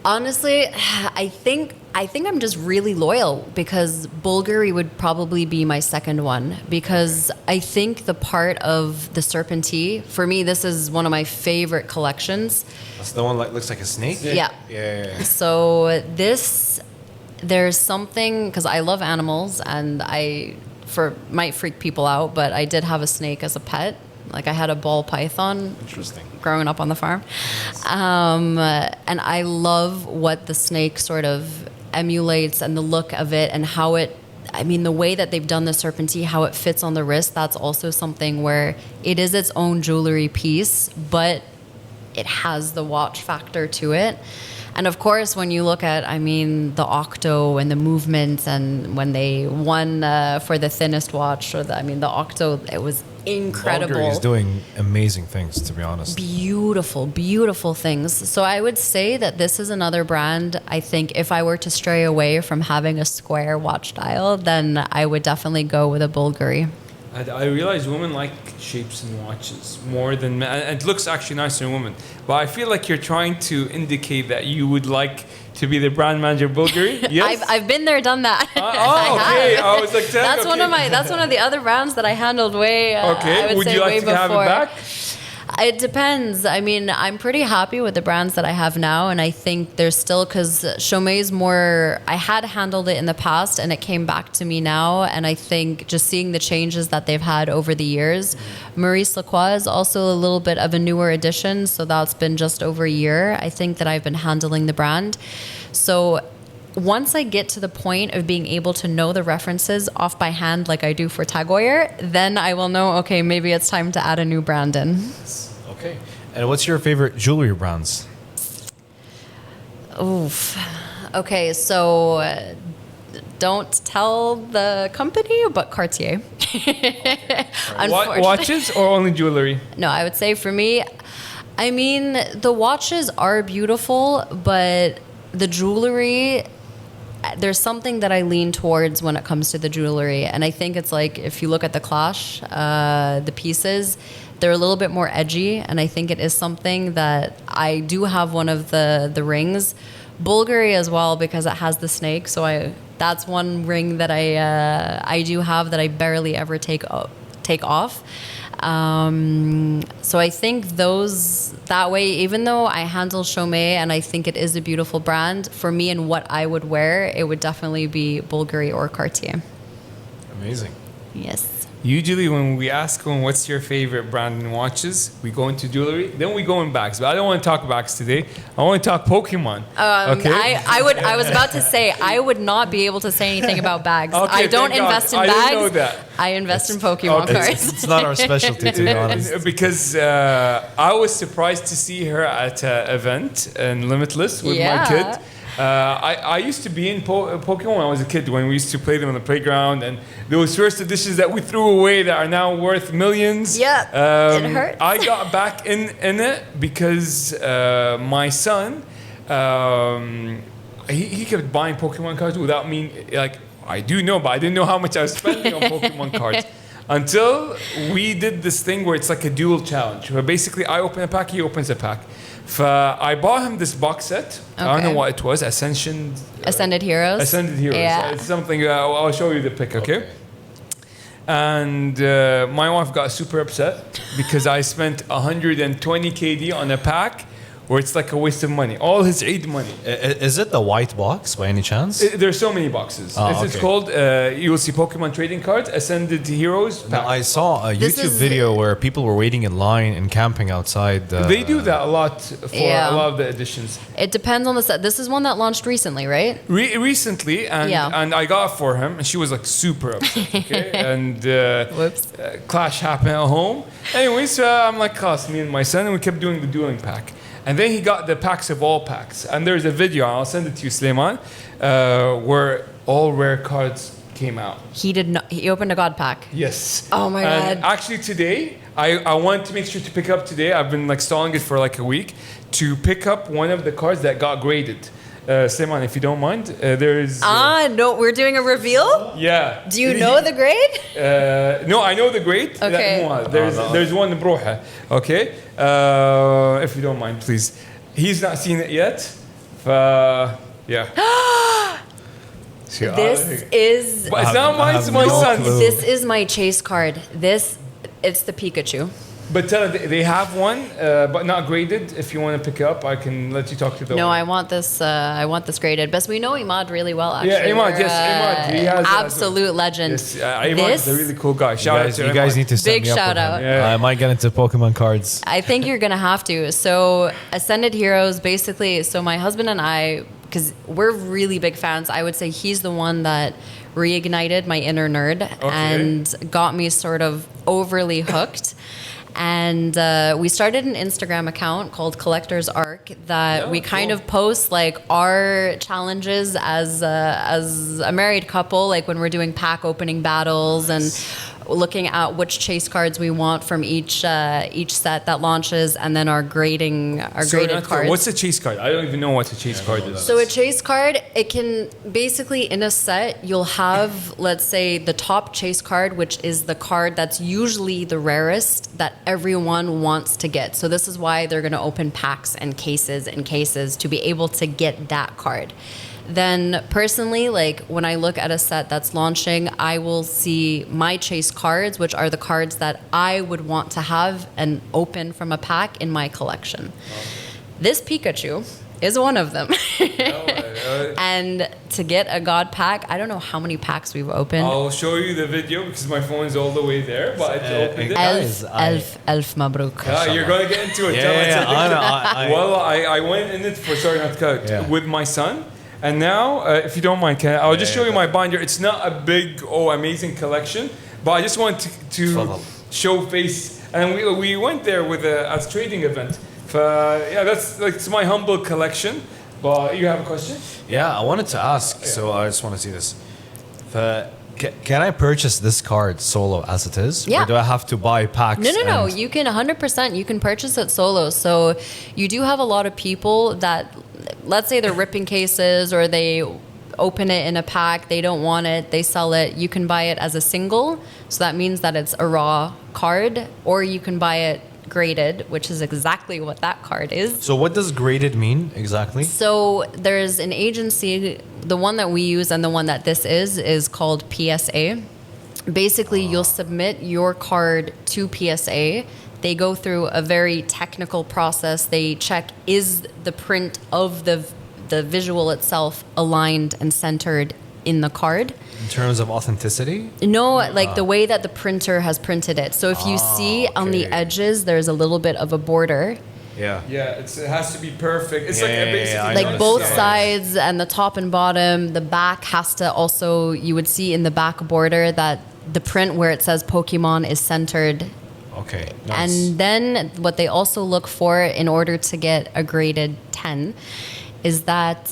honestly, I think I'm just really loyal because Bulgari would probably be my second one because I think the part of the Serpentine, for me, this is one of my favorite collections. That's the one that looks like a snake? Yeah. Yeah. So there's something, because I love animals and might freak people out, but I did have a snake as a pet. Like I had a ball python. Interesting. Growing up on the farm. And I love what the snake sort of emulates and the look of it and how the way that they've done the Serpentine, how it fits on the wrist, that's also something where it is its own jewelry piece, but it has the watch factor to it. And of course, when you look at, the octo and the movements, and when they won for the thinnest watch, or the octo, it was incredible. Bulgari is doing amazing things, to be honest. Beautiful, beautiful things. So I would say that this is another brand. I think if I were to stray away from having a square watch dial, then I would definitely go with a Bulgari. I realize women like shapes in watches more than men. And it looks actually nicer in women. But I feel like you're trying to indicate that you would like to be the brand manager of Bulgari. Yes? I've been there, done that. Okay. I was like, That's one of the other brands that I handled way. Okay. I Would say you like way to have it before. back? It depends. I'm pretty happy with the brands that I have now, and I think there's still, because Chaumet's more, I had handled it in the past and it came back to me now, and I think just seeing the changes that they've had over the years. Maurice Lacroix is also a little bit of a newer addition, so that's been just over a year, I think, that I've been handling the brand. So once I get to the point of being able to know the references off by hand like I do for Tag Heuer, then I will know, okay, maybe it's time to add a new brand in. Okay. And what's your favorite jewelry brands? Oof. Okay, so don't tell the company, but Cartier. Watches or only jewelry? No, I would say for me, the watches are beautiful, but the jewelry, there's something that I lean towards when it comes to the jewelry. And I think it's like, if you look at the clash, the pieces, they're a little bit more edgy. And I think it is something that I do have one of the rings. Bulgari as well, because it has the snake. So that's one ring that I do have that I barely ever take off. So I think that way, even though I handle Chaumet and I think it is a beautiful brand, for me and what I would wear, it would definitely be Bulgari or Cartier. Amazing. Yes. Usually when we ask them what's your favorite brand in watches, we go into jewelry, then we go in bags. But I don't want to talk bags today. I want to talk Pokemon. Okay? I was about to say, I would not be able to say anything about bags. Okay, I don't thank invest God. in I bags. didn't know that. I invest in Pokemon cards. It's not our specialty, to be honest. Because I was surprised to see her at an event in Limitless with my Yeah. kid. I used to be in Pokemon when I was a kid, when we used to play them on the playground, and those first editions that we threw away that are now worth millions. Yeah, it hurts. I got back in it because my son, he kept buying Pokemon cards without me. Like, I do know, but I didn't know how much I was spending on Pokemon cards. until we did this thing where it's like a dual challenge. Where basically I open a pack, he opens a pack. I bought him this box set. I don't know what it was. Ascended Heroes. Ascended Heroes. Yeah. It's something. I'll show you the pic. Okay. And my wife got super upset because I spent 120 KD on a pack where it's like a waste of money. All his Eid money. Is it the white box by any chance? There's so many boxes. It's okay. called, you will see Pokemon trading cards, Ascended Heroes pack. I saw a This YouTube is- video where people were waiting in line and camping outside. They do that a lot for Yeah. a lot of the editions. It depends on the set. This is one that launched recently, right? Recently, and Yeah. and I got it for him, and she was like super upset. Okay, and Whoops. clash happened at home. Anyways, I'm like, class, me and my son, and we kept doing the dueling pack. And then he got the packs of all packs. And there's a video, I'll send it to you, Suleiman, where all rare cards came out. He did not. He opened a God pack. Yes. Oh my And God. actually today, I wanted to make sure to pick up today. I've been like stalling it for like a week to pick up one of the cards that got graded. Suleiman, if you don't mind, there is. No, we're doing a reveal? Yeah. Do you know the grade? No, I know the grade. Okay. لا، مو هذا. There's one بروحه. Okay. If you don't mind, please. He's not seen it yet. Yeah. This is. But it's not mine, it's have my no son's. clue. This is my chase card. It's the Pikachu. But tell her they have one, but not graded. If you want to pick it up, I can let you talk to the No, owner. I want this. I want this graded. But we know Imad really well. Actually, Yeah, Imad, We're, yes, Imad. He has absolute legend. Yes, Imad is a really cool guy. Shout out to You guys Imad. need to set Big me up shout with him. out. Yeah. I might get into Pokemon cards. I think you're gonna have to. So, Ascended Heroes, basically. So, my husband and I, because we're really big fans. I would say he's the one that reignited my inner nerd and got me sort of overly hooked. And we started an Instagram account called Collector's Arc that we kind of post like our challenges as a married couple, like when we're doing pack opening battles and looking at which chase cards we want from each set that launches, and then our grading graded cards. What's a chase card? I don't even know what a chase card is. So a chase card, it can basically in a set you'll have, let's say, the top chase card, which is the card that's usually the rarest that everyone wants to get. So this is why they're going to open packs and cases to be able to get that card. Then personally, like when I look at a set that's launching, I will see my chase cards, which are the cards that I would want to have and open from a pack in my collection. This Pikachu is one of them. And to get a God pack, I don't know how many packs we've opened. I'll show you the video because my phone's all the way there, but I opened it. Guys, Elf Mabruk. You're going to get into it. Yeah, Tell yeah, us yeah. everything. Well, I went in it for, sorry not to cut, Yeah. with my son. And now, if you don't mind, I'll just show you my binder. It's not a big, amazing collection, but I just want to show face. And we went there with a trading event. Yeah, that's like it's my humble collection. But you have a question? Yeah, I wanted to ask. So I just want to see this. Can I purchase this card solo as it is? Yeah. Or do I have to buy packs? No. and- You can 100%. You can purchase it solo. So you do have a lot of people that, let's say they're ripping cases or they open it in a pack. They don't want it. They sell it. You can buy it as a single. So that means that it's a raw card, or you can buy it graded, which is exactly what that card is. So what does graded mean exactly? So there's an agency, the one that we use and the one that this is called PSA. Basically, you'll submit your card to PSA. They go through a very technical process. They check, is the print of the visual itself aligned and centered in the card? In terms of authenticity? No, like the way that the printer has printed it. So if you see on the okay. edges, there's a little bit of a border. Yeah. Yeah, it has to be perfect. It's Yeah, like yeah, a basic. yeah, I Like noticed both that. sides and the top and bottom, the back has to also, you would see in the back border that the print where it says Pokemon is centered. Okay. Nice. And then what they also look for in order to get a graded 10 is that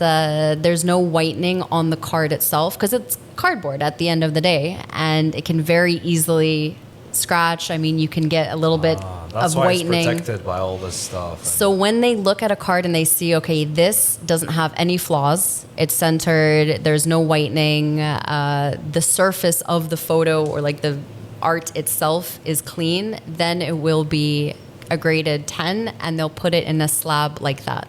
there's no whitening on the card itself, because it's cardboard at the end of the day, and it can very easily scratch. I mean, you can get a little bit That's of why whitening. it's protected by all this stuff. So when they look at a card and they see, okay, this doesn't have any flaws, it's centered, there's no whitening, the surface of the photo or like the art itself is clean, then it will be a graded 10, and they'll put it in a slab like that.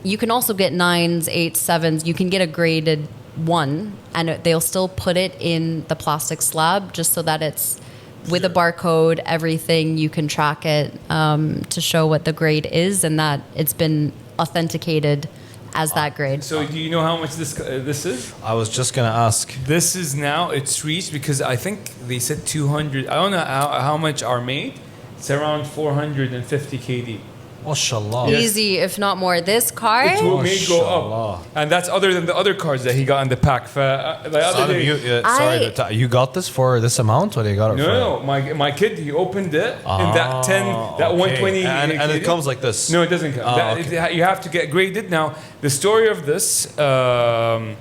You can also get 9s, 8s, 7s. You can get a graded 1, and they'll still put it in the plastic slab just so that it's with a barcode, everything. You can track it to show what the grade is and that it's been authenticated as that grade. So do you know how much this is? I was just gonna ask. This is now, it's reached, because I think they said 200. I don't know how much are made. It's around 450 KD. MashaAllah. Easy, if not more. This card, It will may go MashaAllah. up. And that's other than the other cards that he got in the pack. The other day, You got this for this amount, or you got it for? no, my kid, he opened it in that 10, that 120. And it comes like this. No, it doesn't come. You have to get graded. Now, the story of this, I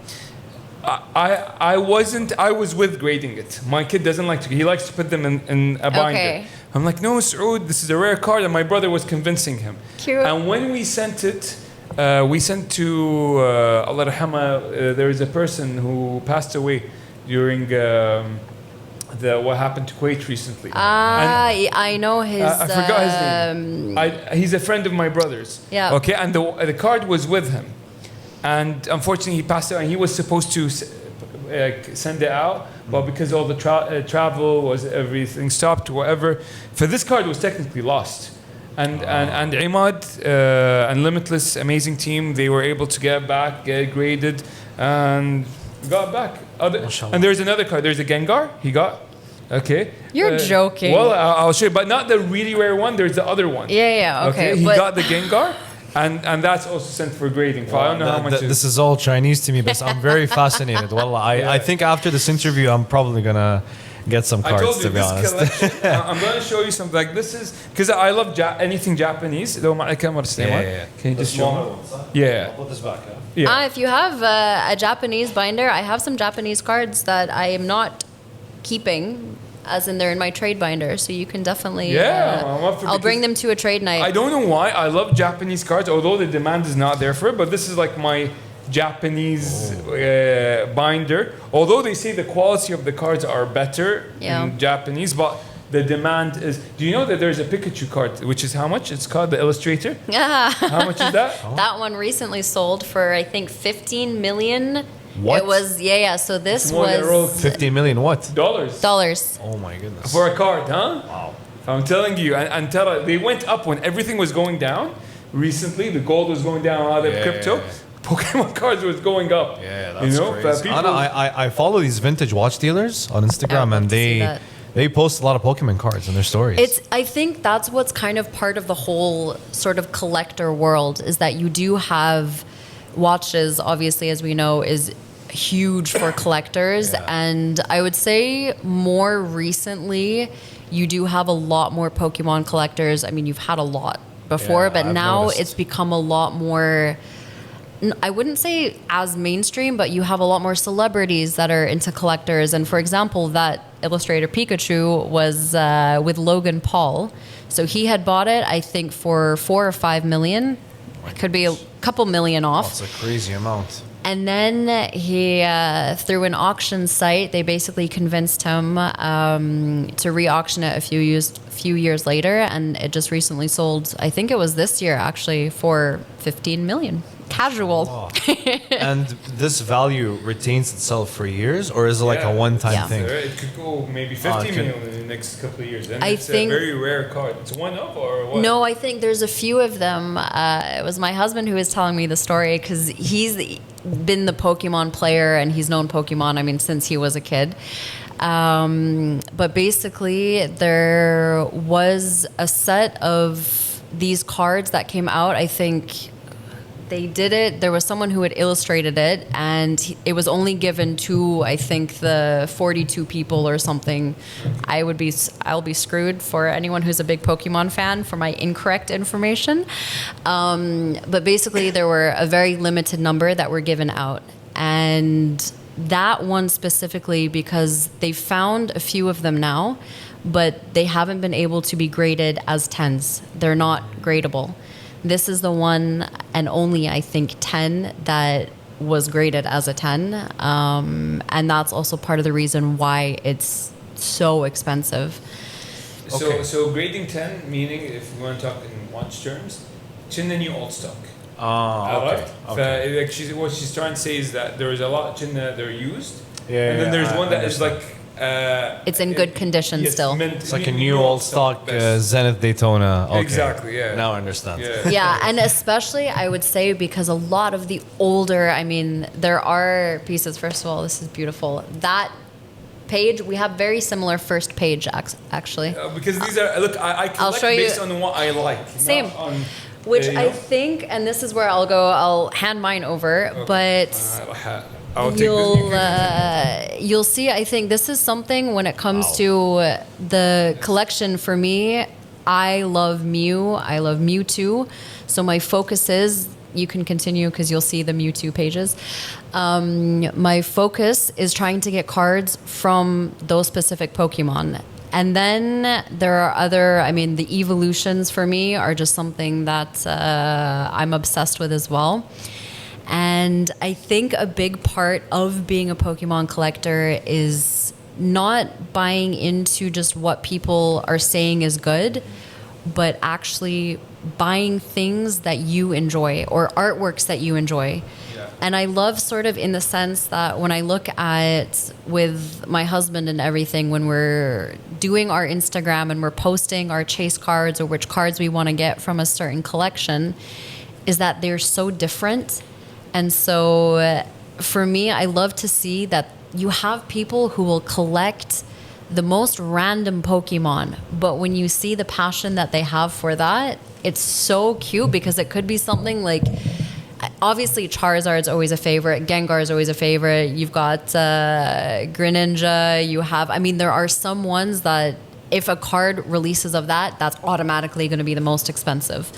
was with grading it. My kid doesn't like to, he likes to put them in a binder. Okay. I'm like, no, Saud, this is a rare card, and my brother was convincing him. Cute. And when we sent it, we sent to, Allah Rahama, there is a person who passed away during what happened to Kuwait recently. I know his. I forgot his name. He's a friend of my brother's. Yeah. Okay, and the card was with him. And unfortunately, he passed away, and he was supposed to send it out, but because all the travel was, everything stopped, whatever. For this card, it was technically lost. And Imad and Limitless, amazing team, they were able to get back, get graded, and got back. And there's another card. There's a Gengar he got. Okay. You're joking. Well, I'll show you, but not the really rare one. There's the other one. Yeah, okay. He got the Gengar. And that's also sent for grading. I don't know how much. This is all Chinese to me, but I'm very fascinated. Well, I think after this interview, I'm probably gonna get some cards. I told you, to be honest. collection, I'm going to show you something. Like this is because I love anything Japanese. Yeah. Can you just show me? Yeah. I'll put this back. Yeah. If you have a Japanese binder, I have some Japanese cards that I am not keeping, as in they're in my trade binder, so you can definitely I'll bring them to a trade night. I don't know why I love Japanese cards, although the demand is not there for it, but this is like my Japanese binder, although they say the quality of the cards are better in Japanese, but the demand is. Do you know that there's a Pikachu card, which is how much? It's called the Illustrator. How much is that? That one recently sold for I think 15 million. What? It was so this more than was 50 million what? dollars. Oh my goodness. For a card, huh? Wow. I'm telling you, and they went up when everything was going down. Recently, the gold was going down, all the crypto. Pokemon cards was going up. Yeah, that's crazy. I follow these vintage watch dealers on Instagram, and they post a lot of Pokemon cards in their stories. I think that's what's kind of part of the whole sort of collector world, is that you do have watches, obviously, as we know, is huge for collectors. And I would say more recently, you do have a lot more Pokemon collectors. I mean, you've had a lot before, but now it's become a lot more, I wouldn't say as mainstream, but you have a lot more celebrities that are into collectors. And for example, that Illustrator Pikachu was with Logan Paul. So he had bought it, I think, for 4 or 5 million. It could be a couple million off. That's a crazy amount. And then he, through an auction site, they basically convinced him to re-auction it a few years later, and it just recently sold. I think it was this year actually for 15 million. Casual. Oh. And this value retains itself for years, or is it like a one-time thing? It could go maybe 50 million in the next couple of years. And I think a very rare card. It's one of or what? No, I think there's a few of them. It was my husband who was telling me the story, because he's been the Pokemon player and he's known Pokemon, I mean, since he was a kid. But basically, there was a set of these cards that came out. I think they did it. There was someone who had illustrated it, and it was only given to, I think, the 42 people or something. I'll be screwed for anyone who's a big Pokemon fan for my incorrect information. But basically, there were a very limited number that were given out, and that one specifically, because they found a few of them now, but they haven't been able to be graded as 10s. They're not gradable. This is the one and only, I think, 10 that was graded as a 10. And that's also part of the reason why it's so expensive. Okay. So grading 10, meaning if we want to talk in watch terms, chinna new old stock. Okay. Okay. Like what she's trying to say is that there is a lot chinna that are used, Yeah, and then yeah, there's I one that is understand. like It's in good condition still. It's like a new old stock Zenith Daytona. Okay. Exactly, yeah. Now I understand. Yeah. Yeah, and especially I would say because a lot of the older, I mean, there are pieces. First of all, this is beautiful. That page, we have very similar first page actually. Because these are look, I collect show you- based on what I like. Same. not on, Which you I know. think, and this is where I'll hand mine over, but I'll take this. you'll see. I think this is something when it comes to the collection. For me, I love Mew. I love Mewtwo. So my focus is. You can continue because you'll see the Mewtwo pages. My focus is trying to get cards from those specific Pokemon. And then there are other, I mean, the evolutions for me are just something that I'm obsessed with as well. And I think a big part of being a Pokemon collector is not buying into just what people are saying is good, but actually buying things that you enjoy or artworks that you enjoy. Yeah. And I love sort of in the sense that when I look at with my husband and everything, when we're doing our Instagram and we're posting our chase cards or which cards we want to get from a certain collection, is that they're so different. And so for me, I love to see that you have people who will collect the most random Pokemon, but when you see the passion that they have for that, it's so cute because it could be something like, obviously Charizard's always a favorite, Gengar's always a favorite, you've got Greninja, you have, I mean, there are some ones that if a card releases of that, that's automatically going to be the most expensive.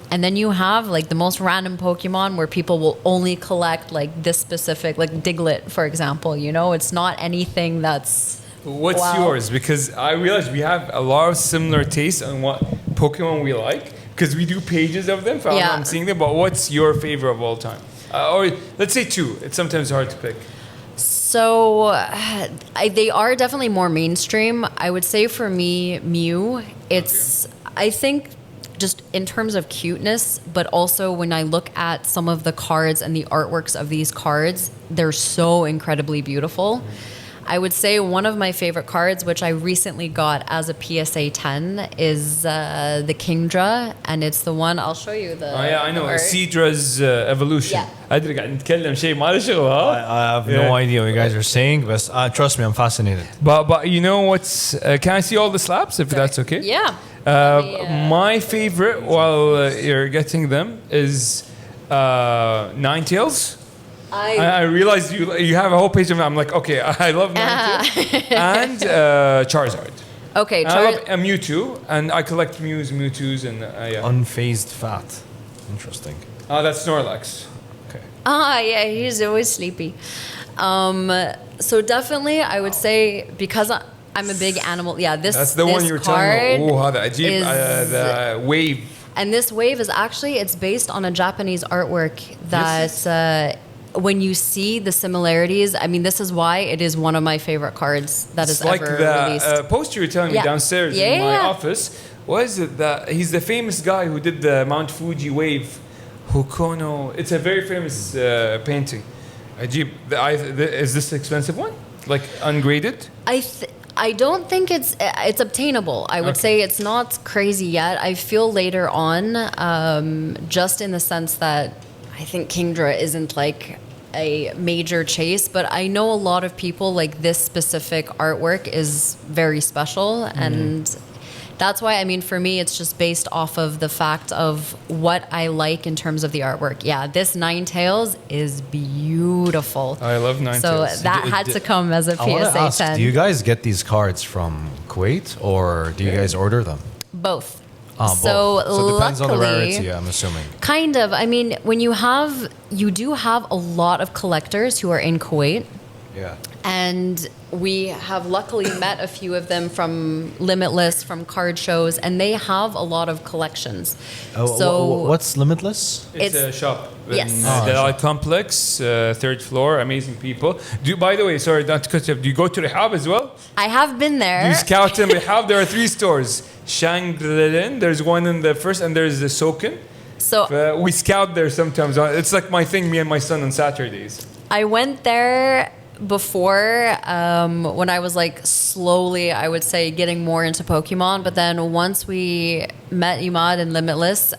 And then you have like the most random Pokemon where people will only collect like this specific, like Diglett, for example, you know, it's not anything that's... What's Wow. yours? Because I realize we have a lot of similar tastes on what Pokemon we like. Because we do pages of them. Yeah. I'm seeing them. But what's your favorite of all time? Or let's say two. It's sometimes hard to pick. So they are definitely more mainstream. I would say for me, Mew, it's, I think, just in terms of cuteness, but also when I look at some of the cards and the artworks of these cards, they're so incredibly beautiful. I would say one of my favorite cards, which I recently got as a PSA 10, is the Kingdra, and it's the one, I'll show you the Oh yeah, I know. art. Cedra's evolution. Yeah. أدري قاعد نتكلم شيء ما له شغل ها. I have Yeah. no idea what you guys are saying, but trust me, I'm fascinated. But you know what's? Can I see all the slaps if that's okay? Yeah. My favorite while you're getting them is Ninetales. I realized you have a whole page of them. I'm like, okay, I love Ninetales and Charizard. Okay, And I love Mewtwo, and I collect Mewtwo's, and yeah. Unfazed fat. Interesting. That's Snorlax. Okay. Yeah, he's always sleepy. So definitely, I would say because I'm a big animal. Yeah, this That's the this one you were card telling me. Oh, هذا عجيب. is- The wave. And this wave is actually it's based on a Japanese artwork that when you see the similarities, I mean, this is why it is one of my favorite cards that It's is like ever the released. poster you were telling me Yeah. downstairs Yeah, in my yeah. office. What is it that he's the famous guy who did the Mount Fuji wave? Hokono. It's a very famous painting. Ajib. Is this the expensive one? Like ungraded? I don't think it's obtainable. I would Okay. say it's not crazy yet. I feel later on, just in the sense that I think Kingdra isn't like a major chase, but I know a lot of people like this specific artwork is very special, and that's why, I mean, for me, it's just based off of the fact of what I like in terms of the artwork. Yeah, this Ninetales is beautiful. I love Ninetales. So that had to come as a I want to PSA ask, 10. do you guys get these cards from Kuwait or do you guys order them? Both. Both. So it depends on the luckily- rarity, I'm assuming. Kind of. I mean, when you do have a lot of collectors who are in Kuwait, Yeah. and we have luckily met a few of them from Limitless, from card shows, and they have a lot of collections. So What's Limitless? It's a shop in Yes. the Al Complex, third floor. Amazing people. By the way, sorry, not to cut you off. Do you go to Rehab as well? I have been there. You scout them. There are 3 stores. Shangri-La, there's one in the first, and there's the Sokin. So We scout there sometimes. It's like my thing, me and my son on Saturdays. I went there before when I was like slowly, I would say, getting more into Pokemon. But then once we met Imad and Limitless,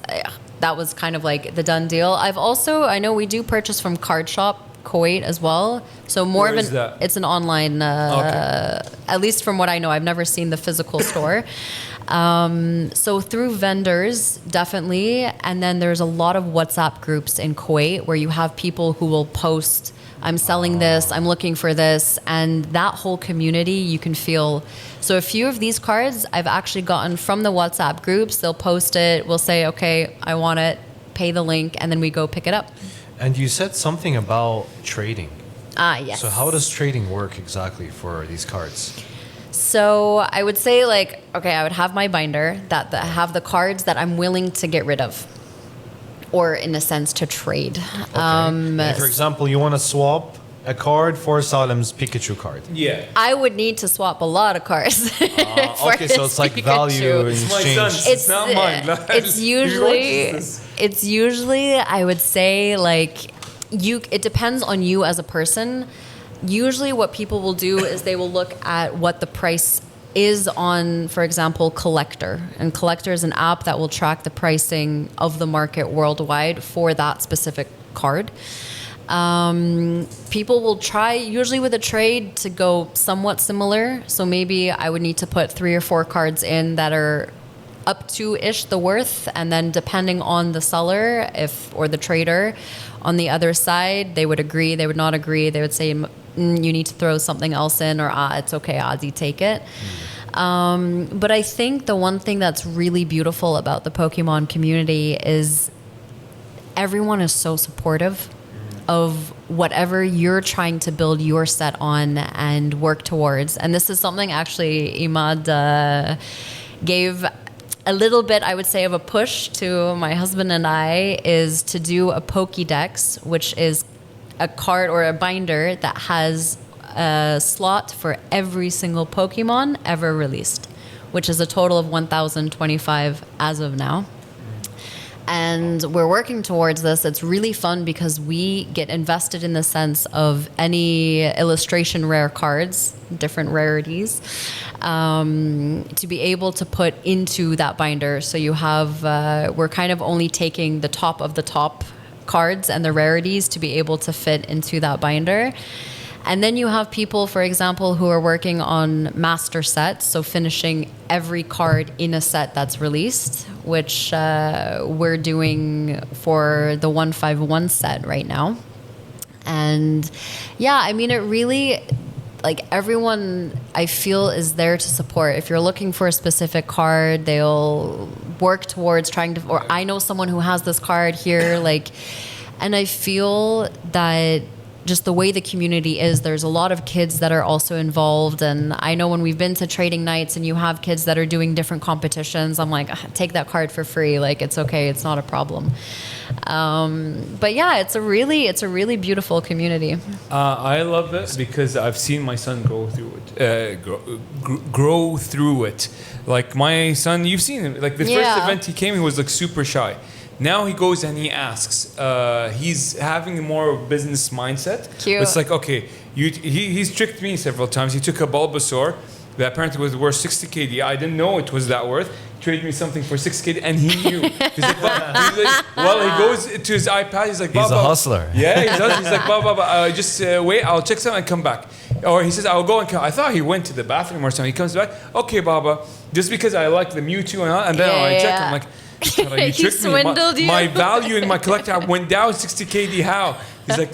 that was kind of like the done deal. I know we do purchase from Card Shop Kuwait as well. So more Where of is that? it's an online, at least from what I know. I've never seen the physical store. So through vendors, definitely. And then there's a lot of WhatsApp groups in Kuwait where you have people who will post, I'm selling this, I'm looking for this. And that whole community you can feel. So a few of these cards I've actually gotten from the WhatsApp groups. They'll post it. We'll say, okay, I want it, pay the link, and then we go pick it up. And you said something about trading. Yes. So how does trading work exactly for these cards? So I would say I would have my binder that have the cards that I'm willing to get rid of, or in a sense to trade. Okay. And for example, you want to swap a card for Salim's Pikachu card. Yeah. I would need to swap a lot of cards. for Okay, so his it's like Pikachu. value in It's my exchange. son's. It's not mine. It's usually He watches this. it's usually I would say it depends on you as a person. Usually what people will do is they will look at what the price is on, for example, Collector. And Collector is an app that will track the pricing of the market worldwide for that specific card. People will try, usually with a trade, to go somewhat similar. So maybe I would need to put 3 or 4 cards in that are up to-ish the worth, and then depending on the seller or the trader on the other side, they would agree, they would not agree, they would say you need to throw something else in, or it's okay, Adi, take it. But I think the one thing that's really beautiful about the Pokemon community is everyone is so supportive of whatever you're trying to build your set on and work towards. And this is something actually Imad gave a little bit, I would say, of a push to my husband and I, is to do a Pokédex, which is a card or a binder that has a slot for every single Pokemon ever released, which is a total of 1,025 as of now. And we're working towards this. It's really fun because we get invested in the sense of any illustration rare cards, different rarities, to be able to put into that binder. So you have, we're kind of only taking the top of the top cards and the rarities to be able to fit into that binder. And then you have people, for example, who are working on master sets, so finishing every card in a set that's released, which we're doing for the 151 set right now. And yeah, I mean, it really, everyone I feel is there to support. If you're looking for a specific card, they'll work towards trying to, or I know someone who has this card here, and I feel that just the way the community is, there's a lot of kids that are also involved. And I know when we've been to trading nights and you have kids that are doing different competitions, I'm like, take that card for free. It's okay. It's not a problem. But yeah, it's a really beautiful community. I love it because I've seen my son go through it, grow through it. Like my son, you've seen him. Like the first event he came, he was super shy. Now he goes and he asks. He's having a more business mindset. Cute. It's okay, he's tricked me several times. He took a Bulbasaur that apparently was worth 60 KD. I didn't know it was that worth. He traded me something for 6 KD, and he knew. He's he goes to his iPad. He's like, he's a hustler. Yeah, he's like, just wait, I'll check something and come back. Or he says, I'll go and come. I thought he went to the bathroom or something. He comes back. Okay, Baba, just because I like the Mewtwo and then I checked. I'm like, he swindled you. My value in my collector went down 60 KD. How? He's like,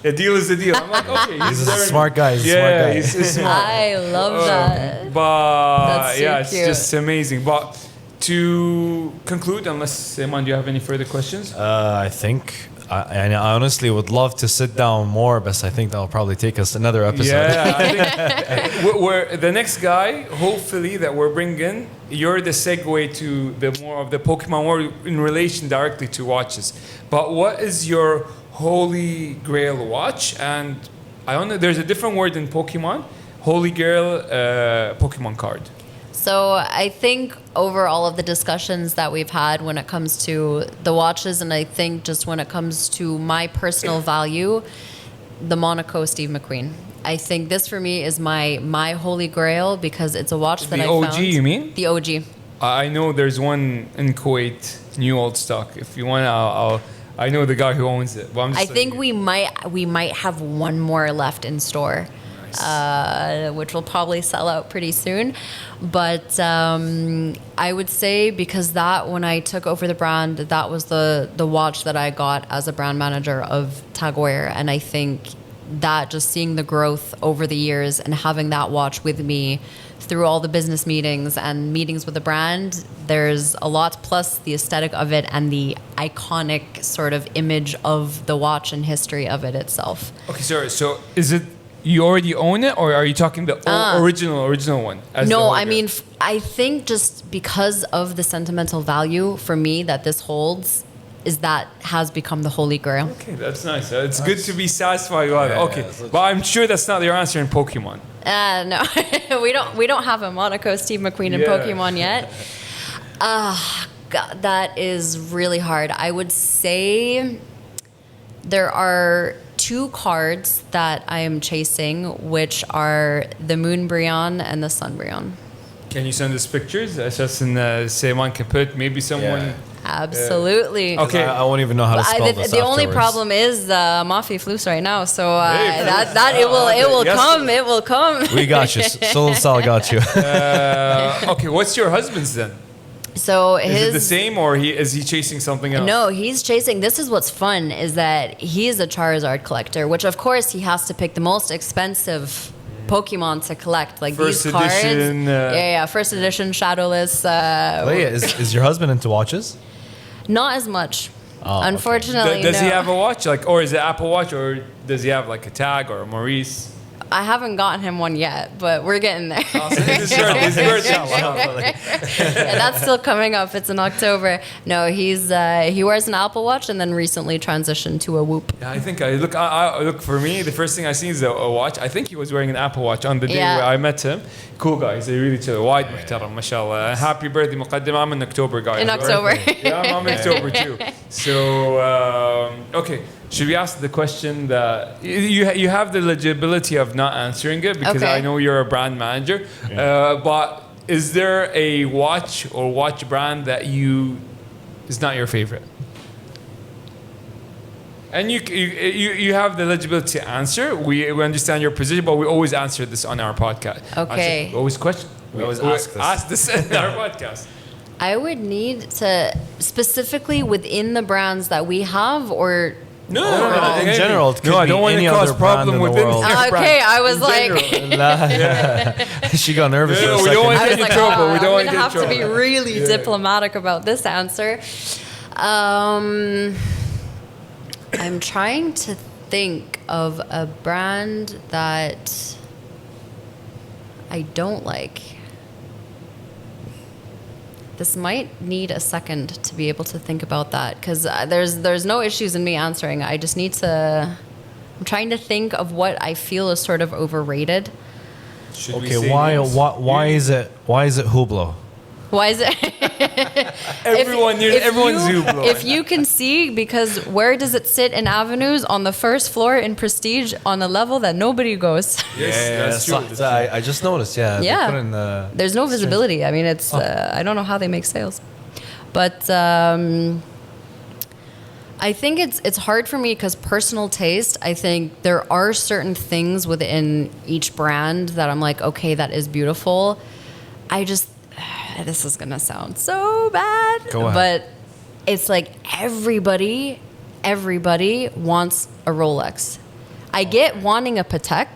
a deal is a deal. I'm like, okay. He's a smart guy. He's smart. I love that. But that's so it's cute. just amazing. But to conclude, unless Iman, do you have any further questions? I think. I honestly would love to sit down more, but I think that'll probably take us another episode. Yeah, I think we're the next guy, hopefully, that we're bringing, you're the segue to the more of the Pokemon world in relation directly to watches. But what is your holy grail watch? And I don't know, there's a different word in Pokemon, holy grail Pokemon card. So I think over all of the discussions that we've had when it comes to the watches, and I think just when it comes to my personal value, the Monaco Steve McQueen. I think this for me is my holy grail because it's a watch that I found. The OG, you mean? The OG. I know there's one in Kuwait, new old stock. If you want, I know the guy who owns it. But I'm just I think we might have one more left in store. Which will probably sell out pretty soon. But I would say because that when I took over the brand, that was the watch that I got as a brand manager of Heuer. And I think that just seeing the growth over the years and having that watch with me through all the business meetings and meetings with the brand, there's a lot plus the aesthetic of it and the iconic sort of image of the watch and history of it itself. Okay, sorry. So is it you already own it, or are you talking the original one? No, I mean, I think just because of the sentimental value for me that this holds, is that has become the holy grail. Okay, that's nice. It's good to be satisfied with it. Okay, but I'm sure that's not your answer in Pokemon. No, we don't have a Monaco Steve McQueen in Pokemon yet. God, that is really hard. I would say there are 2 cards that I am chasing, which are the Moon Brion and the Sun Brion. Can you send us pictures? So someone can put maybe someone. Yeah. Absolutely. Okay. I won't even know how to spell this. The only afterwards. problem is Mafi Flus right now, so that it will Yes. come. It will come. We got you. Sal got you. Okay, what's your husband's then? So Is it the same, or is he chasing something else? No, he's chasing. This is what's fun is that he's a Charizard collector, which of course he has to pick the most expensive Pokemon to collect, like First these cards. edition, First edition, shadowless. Claya, is your husband into watches? Not as much, okay. unfortunately. Does he no. have a watch, or is it Apple Watch, or does he have like a Tag or a Maurice? I haven't gotten him one yet, but we're getting there. His birthday. Yeah, that's still coming up. It's in October. No, he wears an Apple Watch and then recently transitioned to a Whoop. Yeah, I think I look for me. The first thing I see is a watch. I think he was wearing an Apple Watch on the day where I met him. Cool guy. He's a really chill, wide محترم, mashallah. Happy birthday, مقدمه. I'm in October, guys. In October. Yeah, I'm in October too. So okay. Should we ask the question that you have the legibility of not answering it because I know you're a brand manager, but is there a watch or watch brand that is not your favorite? And you have the legibility to answer. We understand your position, but we always answer this on our podcast. Okay. We always question. We always ask this in our podcast. I would need to specifically within the brands that we have or. No, in general, it could I be don't want any to cause other brand problem in the within world. their brand. Okay, I was In like. She got nervous. No, for a we don't second. want I to was get in like, trouble. We I'm don't want gonna to have get in to be trouble. really diplomatic about this answer. I'm trying to think of a brand that I don't like. This might need a second to be able to think about that because there's no issues in me answering. I just need to. I'm trying to think of what I feel is sort of overrated. Should we Okay, say why names? why is it Hublot? Why is it? Everyone's Hublot. If you can see, because where does it sit in avenues? On the first floor in Prestige on a level that nobody goes. Yes, that's true. So I just noticed. Yeah. they Yeah. put in the- There's no visibility. I mean, it's I don't know how they make sales, but I think it's hard for me because personal taste. I think there are certain things within each brand that I'm like, okay, that is beautiful. This is gonna sound so bad, Go ahead. but it's like everybody wants a Rolex. I get wanting a Patek.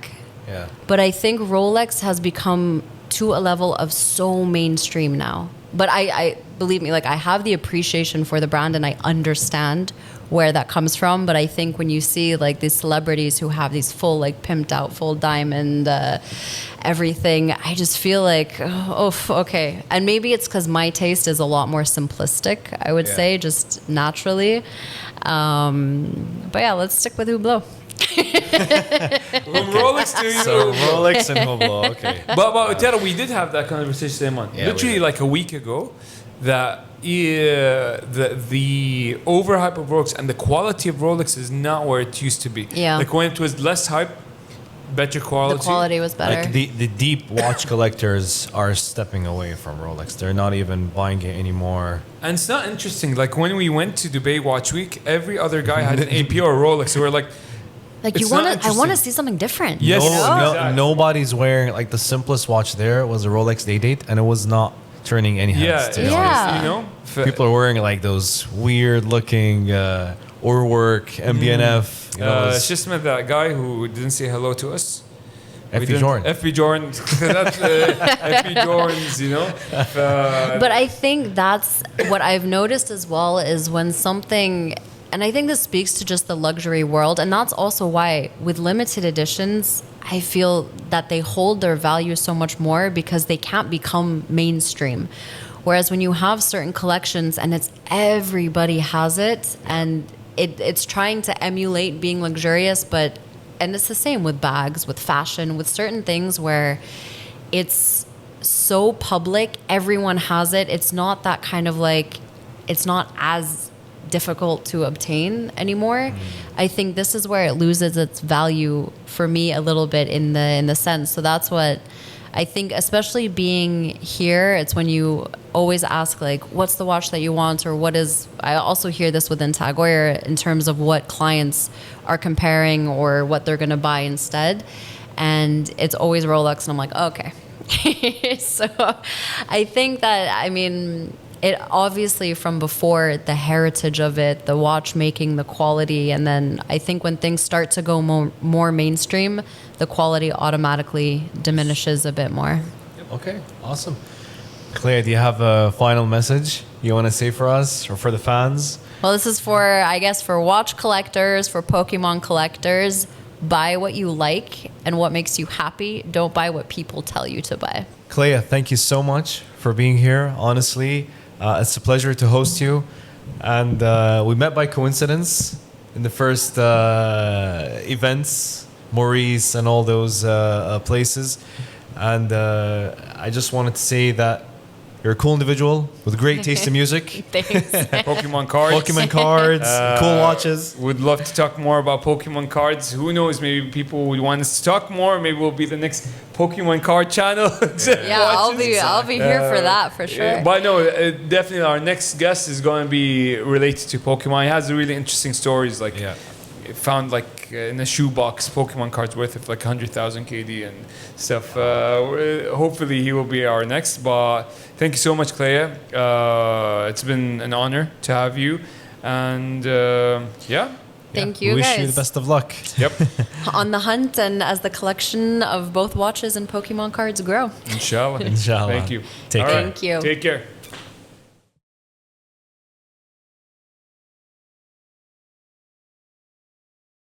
Yeah. But I think Rolex has become to a level of so mainstream now. But I believe me, like I have the appreciation for the brand and I understand where that comes from. But I think when you see like these celebrities who have these full like pimped out, full diamond, everything, I just feel like, okay. And maybe it's because my taste is a lot more simplistic, I would say, just naturally. But yeah, let's stick with Hublot. From Rolex Rolex to you. So Rolex and Hublot, okay. But Tara, we did have that conversation, Simon. Yeah, Literally we did. like a week ago, that the overhype of Rolex and the quality of Rolex is not where it used to be. Yeah. Like when it was less hype, better quality. The quality was better. Like the deep watch collectors are stepping away from Rolex. They're not even buying it anymore. And it's not interesting. Like when we went to Dubai Watch Week, every other guy had an AP or a Rolex. So we're like, like it's I not want to interesting. see something different. Yes. you know? Exactly. Nobody's wearing, like, the simplest watch there was a Rolex Day-Date, and it was not turning any heads. Yeah, to be it's honest. just, you know. People are wearing like those weird looking Orwork, MBNF. You know, those- It's just met that guy who didn't say hello to us. FB Jordan. FB Jordan. That's FB Jordans, you know. But I think that's what I've noticed as well is when something, and I think this speaks to just the luxury world, and that's also why with limited editions, I feel that they hold their value so much more because they can't become mainstream. Whereas when you have certain collections and it's everybody has it, and it's trying to emulate being luxurious, and it's the same with bags, with fashion, with certain things where it's so public, everyone has it. It's not that kind of like, it's not as difficult to obtain anymore. I think this is where it loses its value for me a little bit in the sense. So that's what I think, especially being here, it's when you always ask like, what's the watch that you want, or what is, I also hear this within Heuer in terms of what clients are comparing or what they're going to buy instead. And it's always Rolex, and I'm like, okay. So I think that, I mean, it obviously from before, the heritage of it, the watchmaking, the quality, and then I think when things start to go more mainstream, the quality automatically diminishes a bit more. Okay, awesome. Claya, do you have a final message you want to say for us or for the fans? Well, this is for, I guess, for watch collectors, for Pokemon collectors. Buy what you like and what makes you happy. Don't buy what people tell you to buy. Claya, thank you so much for being here. Honestly, it's a pleasure to host you. And we met by coincidence in the first events, Maurice and all those places. And I just wanted to say that you're a cool individual with great taste in music. Thanks. Pokemon cards. Pokemon cards, cool watches. Would love to talk more about Pokemon cards. Who knows? Maybe people would want us to talk more. Maybe we'll be the next Pokemon card channel. Yeah, I'll be here for that for sure. But no, definitely our next guest is going to be related to Pokemon. He has really interesting stories. Like, found like in a shoebox Pokemon cards worth of like 100,000 KD and stuff. Hopefully he will be our next. But thank you so much, Claya. It's been an honor to have you. And yeah. Thank you, Wish guys. you the best of luck. Yep. On the hunt, and as the collection of both watches and Pokemon cards grow. Inshallah. Inshallah. Thank you. Take All care. right. Thank you. Take care.